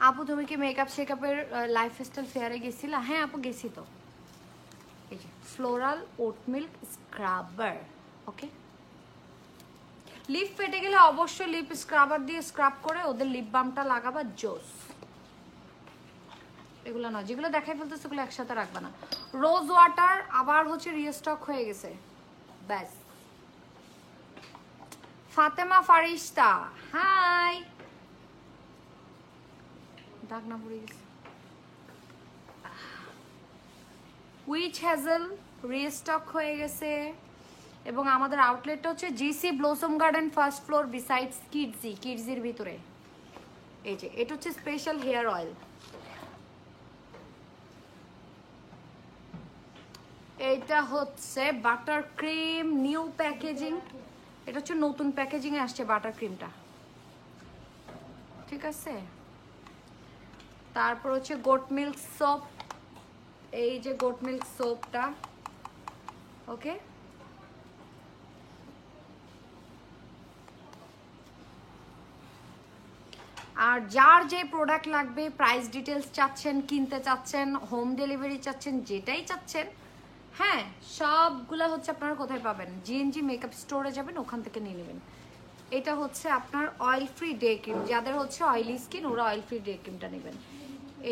আপু তুমি কি মেকআপ শেকআপের লাইফস্টাইল ফেয়ারে গেছিলা? হ্যাঁ আপু গেছি তো। এই যে ফ্লোরাল ওট মিল্ক স্ক্রাবার, ওকে। লিপ ফেটে গেলে অবশ্যই লিপ স্ক্রাবার দিয়ে স্ক্রাব করে ওদের লিপ বামটা লাগাবা, জোস। এগুলো না, যেগুলো দেখাই ফেলতেছে সেগুলো একসাথে রাখবা না। রোজ ওয়াটার আবার হচ্ছে রিস্টক হয়ে গেছে, ব্যাস। ফাতেমা ফারিস্তা, হাই, দাগ না পড়ে গেছে। উইচ হ্যাজেল রিস্টক হয়ে গেছে। এবং আমাদের আউটলেটটা হচ্ছে GC Blossom Garden first floor besides Kidzee, কিডজির ভিতরে। এই যে এটা হচ্ছে স্পেশাল হেয়ার অয়েল, এটা হচ্ছে বাটার ক্রিম, নিউ প্যাকেজিং, এটা হচ্ছে নতুন প্যাকেজিং এ আসছে বাটার ক্রিমটা, ঠিক আছে। তারপর হচ্ছে গোট মিল্ক সোপ, এই যে গোট মিল্ক সোপটা, ওকে। আর যার যে প্রোডাক্ট লাগবে, প্রাইস ডিটেলস চাচ্ছেন, কিনতে চাচ্ছেন, হোম ডেলিভারি চাচ্ছেন, যেটাই চাচ্ছেন, হ্যাঁ সবগুলা হচ্ছে আপনারা কোথায় পাবেন, জিএনজি মেকআপ স্টোরে যাবেন, ওখান থেকে নিয়ে নেবেন। এটা হচ্ছে আপনার অয়েল ফ্রি ডে ক্রিম, যাদের হচ্ছে অয়েলি স্কিন ওরা অয়েল ফ্রি ডে ক্রিমটা নেবেন।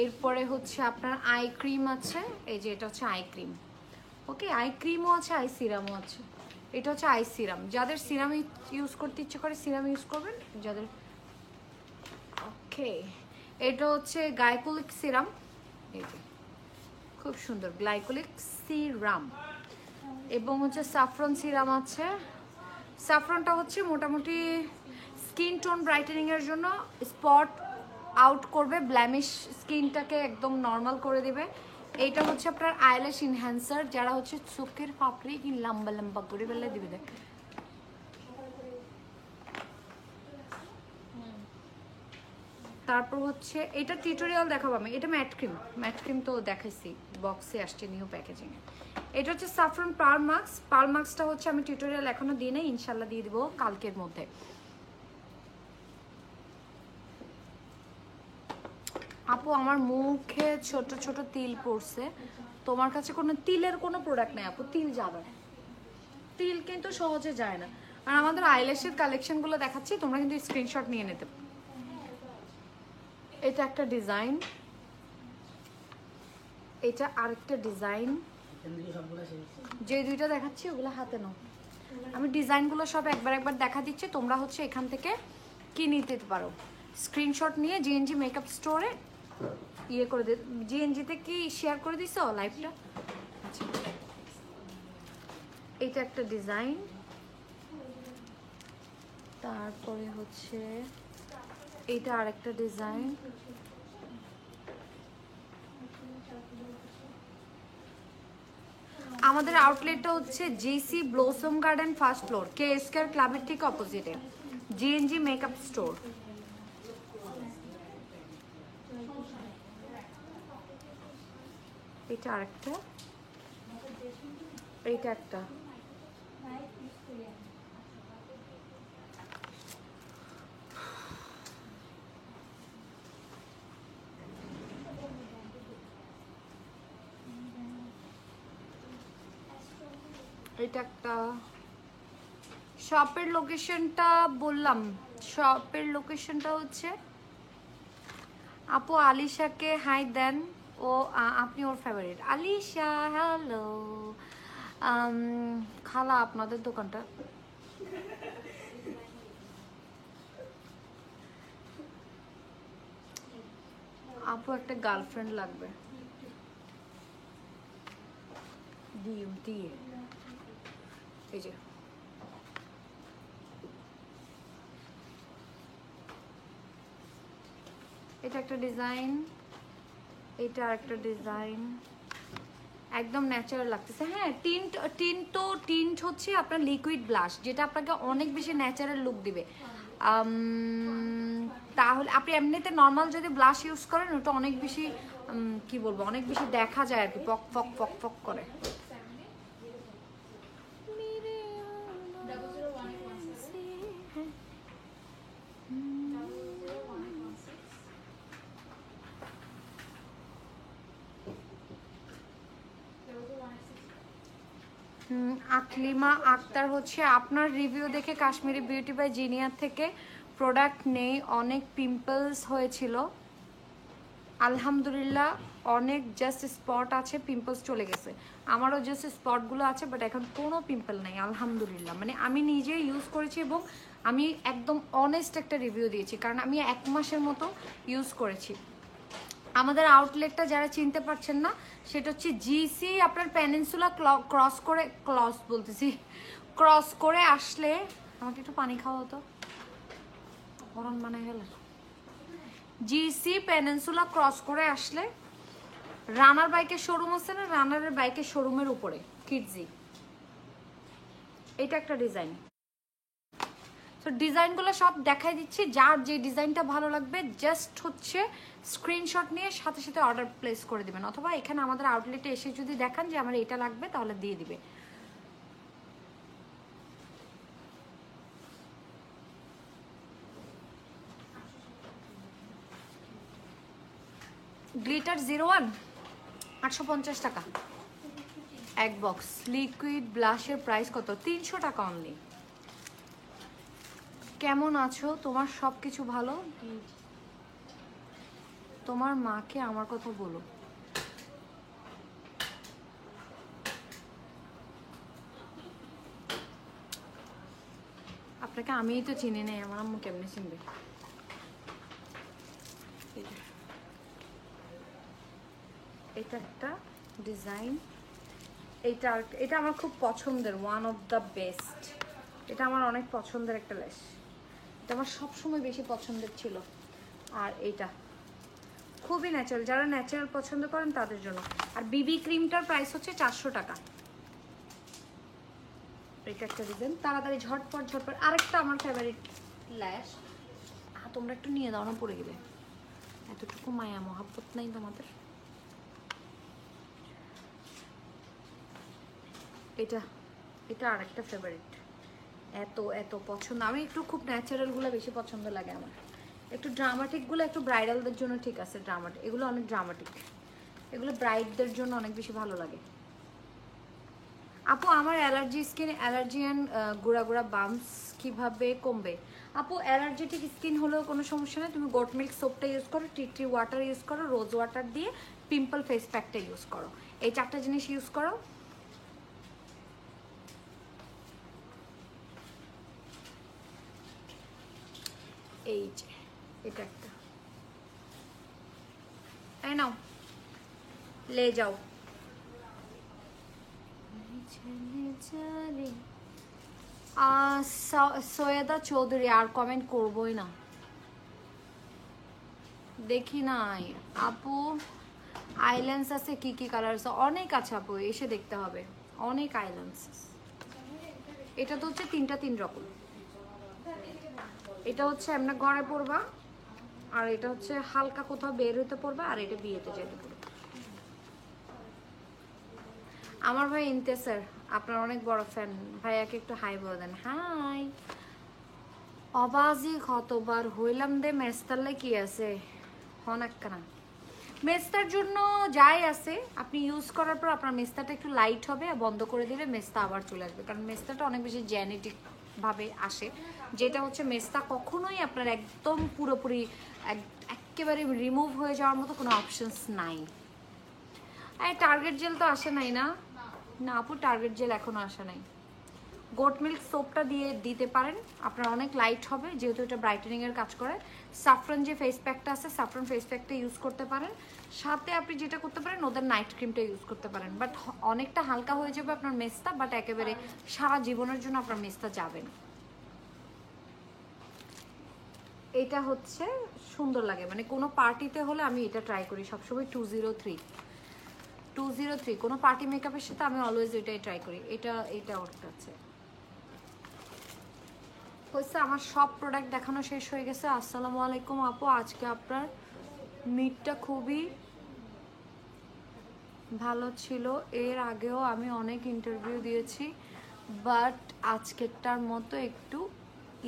এরপরে হচ্ছে আপনার আই ক্রিম আছে, এই যে এটা হচ্ছে আই ক্রিম। ওকে, আই ক্রিমও আছে, আই সিরামও আছে। এটা হচ্ছে আই সিরাম, যাদের সিরাম ইউজ করতে ইচ্ছে করে সিরাম ইউজ করবেন, যাদের ওকে। এটা হচ্ছে গ্লাইকোলিক সিরাম, এই যে খুব সুন্দর গ্লাইকোলিক সিরাম। এবং হচ্ছে স্যাফরন সিরাম আছে। স্যাফরনটা হচ্ছে মোটামুটি স্কিন টোন ব্রাইটেনিংয়ের জন্য, স্পট আউট করবে, ব্ল্যামিশ স্কিনটাকে একদম নর্মাল করে দেবে। এইটা হচ্ছে আপনার আইল্যাশ ইনহ্যান্সার, যারা হচ্ছে চোখের পাপড়ি কি লম্বা লম্বা করে বেলে দিবে দেখ। তারপর হচ্ছে এটা টিউটোরিয়াল দেখাবো আমি, এটা ম্যাট ক্রিম। ম্যাট ক্রিম তো দেখাইছি, বক্সে আসছে নিউ প্যাকেজিং এ। এটা হচ্ছে স্যাফরন পার্ল মাস্ক। পার্ল মাস্কটা হচ্ছে আমি টিউটোরিয়াল এখনো দিই নাই, ইনশাল্লাহ দিয়ে দিব কালকের মধ্যে। আপু আমার মুখে ছোট ছোট তিল পড়ছে, তোমার কাছে কোনো তিলের কোনো প্রোডাক্ট নেই আপু? তিল যাবে, তিল কিন্তু সহজে যায় না। আর আমাদের আইল্যাশের কালেকশনগুলো দেখাচ্ছি, তোমরা কিন্তু স্ক্রিনশট নিয়ে নিতে। এটা একটা ডিজাইন, এটা আরেকটা ডিজাইন। যে দুইটা দেখাচ্ছি ওগুলো হাতে নাও, আমি ডিজাইনগুলো সব একবার একবার দেখা দিচ্ছি, তোমরা হচ্ছে এখান থেকে কিনে নিতে পারো। স্ক্রিনশট নিয়ে জিএনজি মেকআপ স্টোরে ইয়ে করে দে। জিএনজিতে কি শেয়ার করে দিছো লাইভটা? আচ্ছা, এটা একটা ডিজাইন। তারপরে হচ্ছে এটা আরেকটা ডিজাইন। আমাদের আউটলেটটা হচ্ছে GC Blossom Garden first floor, K square ক্লাবের ঠিক অপোজিটে, জিএনজি মেকআপ স্টোর। এটা আরেকটা, এইটা একটা। এটা একটা। শপের লোকেশনটা বললাম, শপের লোকেশনটা হচ্ছে, আপু আলিশাকে হাই দেন, ও আপনি ওর ফেভারিট। আলিশা হ্যালো। খালা আপনাদের দোকানটা আপু একটা গার্লফ্রেন্ড লাগবে দিয়ে, এই যে এটা একটা ডিজাইন, এটা আরেকটা ডিজাইন, একদম ন্যাচারাল লাগতেছে। হ্যাঁ, টিন্ট হচ্ছে আপনার লিকুইড ব্লাশ, যেটা আপনাকে অনেক বেশি ন্যাচারাল লুক দিবে। তাহলে আপনি এমনিতে নর্মাল যদি ব্লাশ ইউজ করেন ওটা অনেক বেশি কি বলবো, অনেক বেশি দেখা যায় আর কি, পক পক পক পক করে। আকলিমা আক্তার হচ্ছে আপনার রিভিউ দেখে কাশ্মীরি বিউটি বাই জিনিয়ার থেকে প্রোডাক্ট নেই, অনেক পিম্পলস হয়েছিল, আলহামদুলিল্লাহ অনেক জাস্ট স্পট আছে, পিম্পলস চলে গেছে। আমারও জাস্ট স্পটগুলো আছে, বাট এখন কোনো পিম্পল নেই আলহামদুলিল্লাহ। মানে আমি নিজে ইউজ করেছি এবং আমি একদম অনেস্ট একটা রিভিউ দিয়েছি, কারণ আমি 1 মাসের মতো ইউজ করেছি। আমাদের আউটলেটটা যারা চিনতে পারছেন না, সেটা হচ্ছে জিসি আপনার পেনিনসুলা ক্রস করে আসলে, আমাকে একটু পানি খাওয়া হতো, গরম বানাই গেল। জিসি পেনিনসুলা ক্রস করে আসলে রানার বাইকের শোরুম আছে না, রানারের বাইকের শোরুমের উপরে কিডজি। এটা একটা ডিজাইন। তো ডিজাইনগুলো সব দেখাই দিচ্ছি, যার যে ডিজাইনটা ভালো লাগবে জাস্ট হচ্ছে স্ক্রিনশট নিয়ে সাথে সাথে অর্ডার প্লেস করে দিবেন, অথবা এখানে আমাদের আউটলেটে এসে যদি দেখান যে আমার এটা লাগবে তাহলে দিয়ে দিবে। গ্লিটার 01 850 টাকা এক বক্স। লিকুইড ব্লাশের প্রাইস কত? 300 টাকা অনলি। কেমন আছো? তোমার সব কিছু ভালো? তোমার মাকে আমার কথা বলো। আপনাকে আমিই তো চিনি নাই, আমার আম্মু কেমনে চিনবে? এটা একটা ডিজাইন, এটা আমার খুব পছন্দের, ওয়ান অফ দ্য বেস্ট। এটা আমার অনেক পছন্দের একটা লেস, এটা আমার সবসময় বেশি পছন্দের ছিল। আর এটা খুবই ন্যাচারাল, যারা ন্যাচারাল পছন্দ করেন তাদের জন্য। আর বিবি ক্রিমটার প্রাইস হচ্ছে 400 টাকা। এটা একটা ডিজাইন, তাড়াতাড়ি ঝটপট ঝটপট। আরেকটা আমার ফেভারিট ল্যাশ, তোমরা একটু নিয়ে দাও না, পড়ে গেলে। এতটুকু মায়া মহাব্বত নাই তোমাদের। এটা এটা আরেকটা ফেভারিট, এত এত পছন্দ। আমি একটু খুব ন্যাচারালগুলো বেশি পছন্দ লাগে আমার। একটু ড্রামাটিকগুলো একটু ব্রাইডালদের জন্য ঠিক আছে, ড্রামাটিক এগুলো অনেক ড্রামাটিক, এগুলো ব্রাইডদের জন্য অনেক বেশি ভালো লাগে। আপু আমার অ্যালার্জি স্কিন, অ্যালার্জি অ্যান্ড গুঁড়া গুঁড়া বাম্পস কীভাবে কমবে? আপু অ্যালার্জেটিক স্কিন হলেও কোনো সমস্যা নেই, তুমি গোট মিল্ক সোপটা ইউজ করো, টি ট্রি ওয়াটার ইউজ করো, রোজ ওয়াটার দিয়ে পিম্পল ফেস প্যাকটা ইউজ করো, এই 4টা জিনিস ইউজ করো। এই যে এটা একটা, এই নাও লে যাও। সৈয়দা চৌধুরী আর কমেন্ট করবোই না, দেখি নাই আপু। আইল্যান্ডস আছে, কি কি কালার আছে? অনেক আছে আপু, এসে দেখতে হবে, অনেক আইল্যান্ডস। এটা তো হচ্ছে 3টা 3 রকম। এটা হচ্ছে এমনি ঘরে পরবা, আর এটা হচ্ছে হালকা কোথাও বের হইতে পড়বা, আর এটা বিয়েতে যেতে পড়বে। আমার ভাই ইন্তেসার আপনার অনেক বড় ফ্যান, ভাইয়াকে একটু হাই বলে দেন। হাই। অবাজি কতবার হইলাম দে মেস্তারলে কি আছে হনাক্কানা। মেস্তার জন্য যাই আছে, আপনি ইউজ করার পর আপনার মেস্তাটা একটু লাইট হবে, আর বন্ধ করে দিলে মেস্তা আবার চলে আসবে, কারণ মেস্তাটা অনেক বেশি জেনেটিক ভাবে আসে, যেটা হচ্ছে মেস্তা কখনোই আপনার একদম পুরোপুরি একেবারে রিমুভ হয়ে যাওয়ার মতো কোনো অপশনস নাই। আর টার্গেট জেল তো আসে নাই না? না আপু টার্গেট জেল এখনো আসে নাই। গোট মিল্ক সোপটা দিয়ে দিতে পারেন, আপনার অনেক লাইট হবে, যেহেতু এটা ব্রাইটেনিং এর কাজ করে। সাফরন যে ফেস প্যাকটা আছে, সাফরন ফেস প্যাকটা ইউজ করতে পারেন। সাথে আপনি যেটা করতে পারেন, ওদের নাইট ক্রিমটা ইউজ করতে পারেন। বাট অনেকটা হালকা হয়ে যাবে আপনার মেস্তা, বাট একেবারে সারা জীবনের জন্য আপনার মেস্তা যাবে না। এটা হচ্ছে সুন্দর লাগে, মানে কোনো পার্টিতে হলে আমি এটা ট্রাই করি সবসময়। 203 কোনো পার্টি মেকআপের সাথে আমি অলওয়েজ এটাই ট্রাই করি। এটা ওটা আছে হচ্ছে। আমার সব প্রোডাক্ট দেখানো শেষ হয়ে গেছে। আসসালামু আলাইকুম আপু, আজকে আপনার মিটটা খুবই ভালো ছিল। এর আগেও আমি অনেক ইন্টারভিউ দিয়েছি, বাট আজকেরটার মতো একটু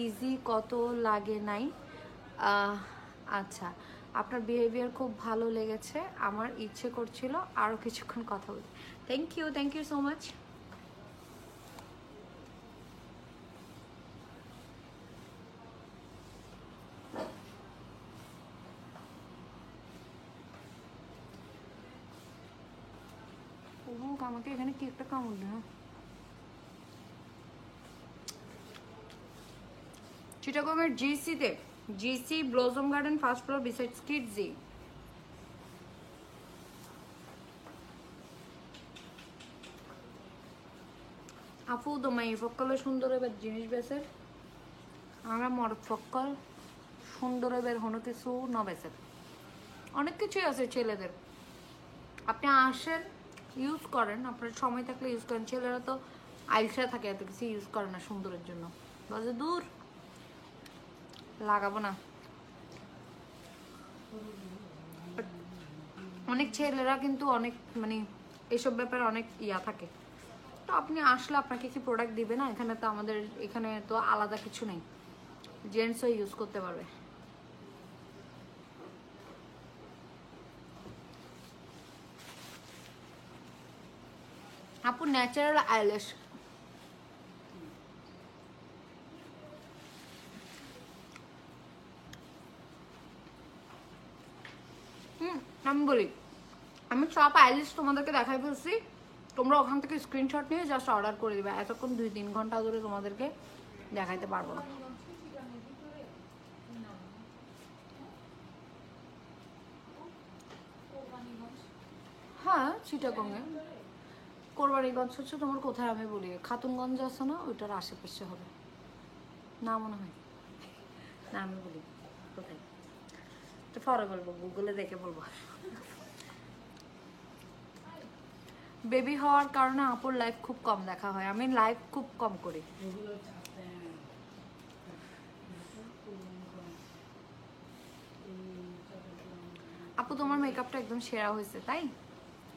ইজি কত লাগে নাই। আচ্ছা, আপনার বিহেভিয়ার খুব ভালো লেগেছে, আমার ইচ্ছে করছিল আরও কিছুক্ষণ কথা বলতে। Thank you so much. আমাকে এখানে কি একটা কামড় না। চিটাগংয়ের জিসিতে, GC Blossom Garden first floor beside Kidzee. আপু তোমার ফক্কলে সুন্দর এবার জিনিস বেসের, আমরা মর ফক্কল সুন্দর এবার হনো কিছু ন বেসের, অনেক কিছুই আছে ছেলেদের। আপনি আসেন, ইউজ করেন, আপনার সময় থাকলে ইউজ করেন। ছেলেরা তো আইসা থাকে, এত কিছু ইউজ করে না সুন্দরের জন্য, বলে দূর লাগাবো না। অনেক ছেলেরা কিন্তু অনেক মানে এসব ব্যাপারে অনেক ইয়া থাকে। তো আপনি আসলে আপনাকে কি প্রোডাক্ট দিবে না? এখানে তো আমাদের এখানে তো আলাদা কিছু নেই, জেন্টসও ইউজ করতে পারবে। আপু ন্যাচারাল আইল্যাশ আমি বলি আমি সব আইলিস্ট তোমাদেরকে দেখাই ফেলছি, তোমরা ওখান থেকে স্ক্রিনশট নিয়ে জাস্ট অর্ডার করে দিবে। এতক্ষণ 2-3 ঘন্টা ধরে তোমাদেরকে দেখাইতে পারবো না। হ্যাঁ চিটাগংয়ে। কোরবানিগঞ্জ হচ্ছে তোমার কোথায় আমি বলি, খাতুনগঞ্জ আছে না, ওইটার আশেপাশে হবে না মনে হয়। না আমি বলি কোথায়, তো পরে বলবো, গুগলে দেখে বলবো। বেবি হওয়ার কারণে আপুর লাইফ খুব কম দেখা হয়, আমি লাইভ খুব কম করি। আপু তোমার মেকআপটা একদম সেরা হয়েছে, তাই?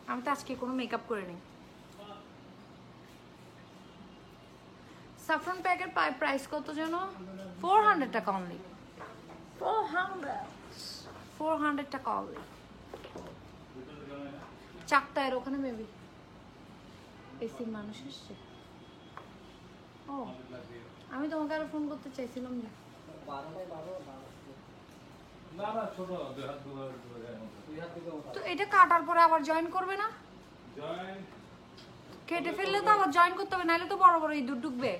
আমি তো আজকে কোনো মেকআপ করিনি। সাফরন প্যাকের প্রাইস কত যেন? 400 টাকা অনলি। 400 টাকা অনলি। চাকতায়ের ওখানে মেবি এসির মানুষ এসছে। ও আমি তোমাকে আরো ফোন করতে চাইছিলাম যে তো এটা কাটার পরে আবার জয়েন করবে না? কেটে ফেললে তো আবার জয়েন করতে হবে, নাহলে তো বড় বড় ইঁদুর ঢুকবে।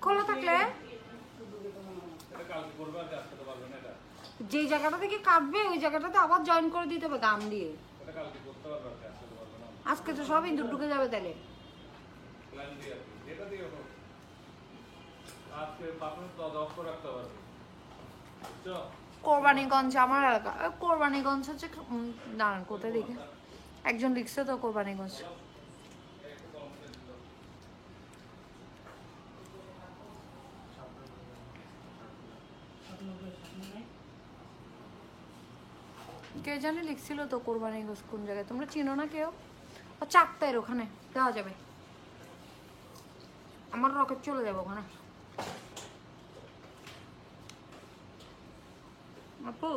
খোলা থাকলে যে জায়গাটা থেকে কাটবে ওই জায়গাটাতে আবার জয়েন করে দিতে হবে গাম দিয়ে। আজকে তো সব ইঁদুর ঢুকে যাবে তাহলে। কোরবানিগঞ্জ আমার এলাকা। কোরবানিগঞ্জ হচ্ছে দাঁড়ান কোথায় দেখে একজন লিখছে তো কোরবানিগঞ্জ। কে জানি লিখছিল তো কোরবানিগঞ্জ কোন জায়গায়, তোমরা চিনো না কেউ? ও চাকতায়ের ওখানে দেওয়া যাবে, আমার রকেট চলে যাবে ওখানে। আপু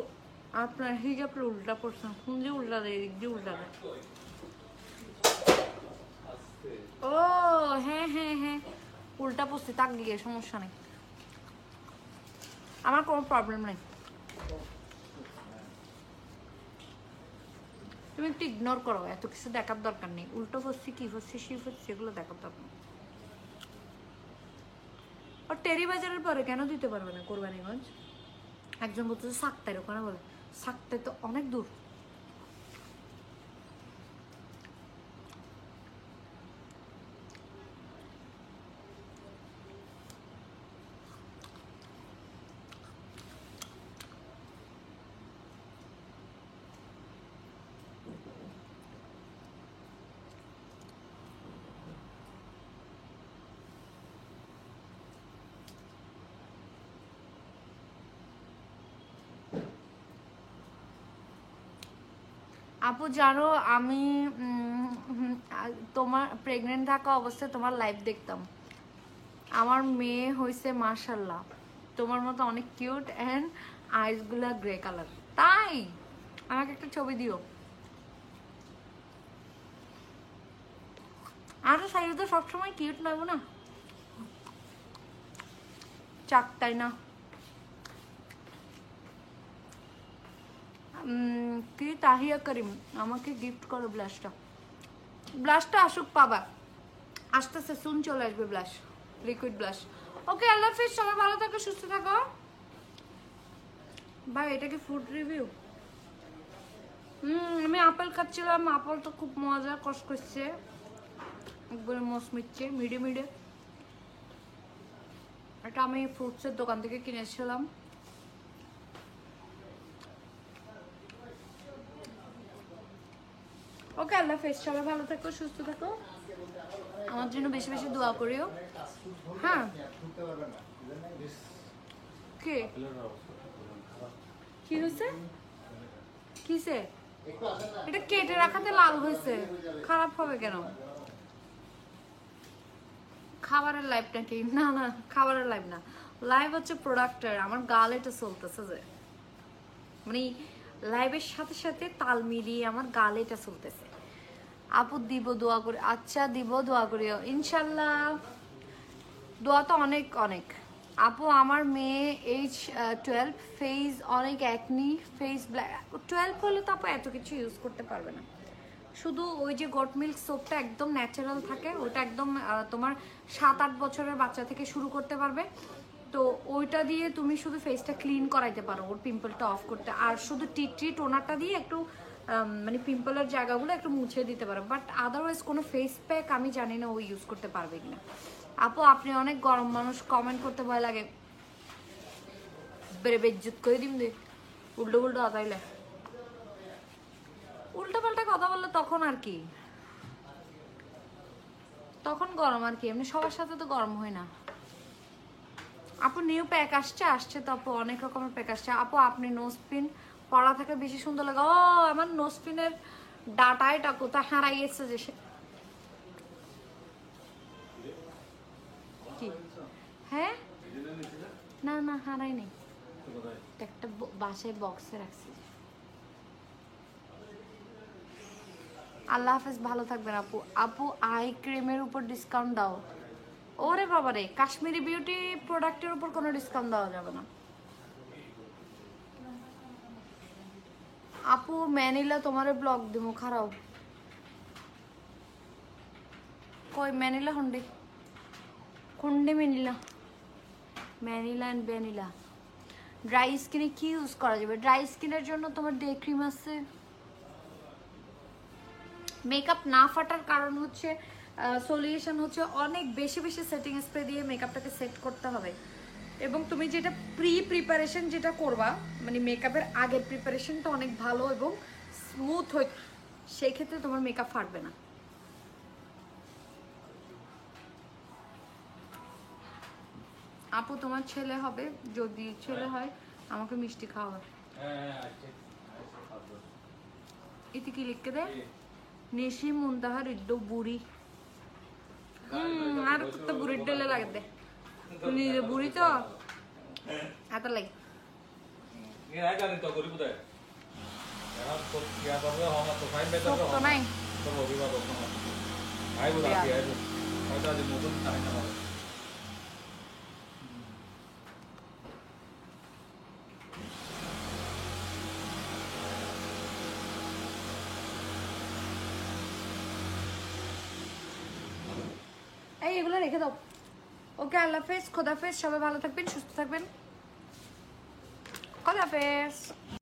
আপনার হিজাবটা উল্টা পড়ছেন, কোন যে উল্টা দেয়, এদিক দিয়ে উল্টা দেয়। ও হ্যাঁ হ্যাঁ হ্যাঁ উল্টা পড়ছে, তাক গিয়ে সমস্যা নেই, আমার কোনো প্রবলেম নেই। তুমি একটু ইগনোর করো, এত কিছু দেখার দরকার নেই। উল্টো পড়ছি কি হচ্ছে শিফ হচ্ছে সেগুলো দেখার দরকার নেই। আর টেরি বাজারের পরে কেন দিতে পারবে না কোরবানিগঞ্জ? একজন বলতেছে সাকতায়ের ওখানে, বলে সাকতায় তো অনেক দূর। আপু জানো আমি তোমার প্রেগনেন্ট থাকা অবস্থায় তোমার লাইভ দেখতাম। আমার মেয়ে হয়েছে মাশাল্লাহ তোমার মতো অনেক কিউট অ্যান্ড আইসগুলা গ্রে কালার। তাই আমাকে একটা ছবি দিও। আরো সাইজ তো সবসময় কিউট লাগবো না, চাক তাই না? কি তাহিয়া করিম আমাকে গিফট করো ব্লাশটা। ব্লাশটা আসুক পাবা, আসতেছে সুন চলে আসবে ব্লাশ, লিকুইড ব্লাশ। ওকে আল্লাহ হাফিজ, সবাই ভালো থাকো সুস্থ থাকো। ভাই এটা কি ফুড রিভিউ? আমি আপেল খাচ্ছিলাম, আপেল তো খুব মজা, কষ করছে একবারে মস মিটছে মিডে মিডে। এটা আমি ফ্রুটসের দোকান থেকে কিনেছিলাম। ওকে আল্লাহ হাফেজ, সবাই ভালো থাকো সুস্থ থাকো, আমার জন্য বেশি বেশি দোয়া করিও। হ্যাঁ কে কি হয়েছে? কিসে? এটা কেটে রাখাতে লাল হয়েছে, খারাপ হবে কেন? খাবারের লাইভ নাকি? না না খাবারের লাইভ না, লাইভ হচ্ছে প্রোডাক্টের। আমার গাল এটা চলতেছে যে মানে লাইভের সাথে সাথে তাল মিলিয়ে আমার গালে এটা চলতেছে। আপু দিব দোয়া করে। আচ্ছা দিব দোয়া করিও ইনশাল্লাহ, দোয়া তো অনেক অনেক আপু আমার মেয়ে এইজ 12, ফেস অনেক অ্যাকনি, ফেস ব্ল্যাক। 12 হলে তো আপু এত কিছু ইউজ করতে পারবে না। শুধু ওই যে গট মিল্ক সোপটা একদম ন্যাচারাল থাকে, ওটা একদম তোমার 7-8 বছরের বাচ্চা থেকে শুরু করতে পারবে। তো ওইটা দিয়ে তুমি শুধু ফেসটা ক্লিন করাইতে পারো, ওর পিম্পলটা অফ করতে। আর শুধু টি টোনারটা দিয়ে একটু মানে পিম্পলের জায়গাগুলো একটু মুছে দিতে পারো। বাট আদারওয়াইজ কোনো ফেস প্যাক আমি জানি না ও ইউজ করতে পারবে কিনা। আপু আপনি অনেক গরম মানুষ, কমেন্ট করতে ভয় লাগে। বেড়ে বেজ্জত করে দিম দে, উল্টো উল্টো আদাইলে, উল্টো পাল্টা কথা বললে তখন আর কি, তখন গরম আর কি, এমনি সবার সাথে তো গরম হয় না। আপু নিউ প্যাক আসছে তো আপু, অনেক রকমের প্যাক আসছে আপু। আপনি নোজপিন পরা থাকে বেশি সুন্দর লাগে। ও আমার নোজপিনের ডাটাটা কোথায় হারাইয়েছে যে সে, কি হ্যাঁ না না হারাই নেই, একটা বাসায় বক্সে রাখছি। আল্লাহ হাফেজ, ভালো থাকবেন আপু। আপু আই ক্রিমের উপর ডিসকাউন্ট দাও। ওরে বাবারে, কাশ্মীরি বিউটি প্রোডাক্টের উপর কোনো ডিসকাউন্ট দেওয়া যাবে না আপু। ম্যানিলা তোমারে ব্লক দিমু, খারাও কই ম্যানিলা হন্ডি কোনডে Manila, Manila and vanilla. Dry স্কিনে কি ইউজ করা যাবে? ড্রাই স্কিনের জন্য তোমার ডে ক্রিম আছে। মেকআপ না ফাটার কারণ হচ্ছে সলিউশন হচ্ছে অনেক বেশি বেশি সেটিং স্প্রে দিয়ে মেকআপটাকে সেট করতে হবে। এবং তুমি যেটা প্রিপারেশন যেটা করবা, মানে মেকআপের আগের প্রিপারেশনটা অনেক ভালো এবং স্মুথ হয়, সেই ক্ষেত্রে তোমার মেকআপ ফাটবে না। আপু তোমার ছেলে হবে, যদি ছেলে হয় আমাকে মিষ্টি খাওয়া। এতে কি লিখতে দেয়? নিশি মুন্তাহার ইদ্দো বুড়ি। আর তো বুড়ির ডেলে লাগে দে, নিজে বুড়ি তো এত লাগে। শক্ত নাই এই, এগুলো রেখে দাও। ওকে আল্লাহ হাফেজ, খোদাফেজ, সবাই ভালো থাকবেন, সুস্থ থাকবেন, খোদাফেজ।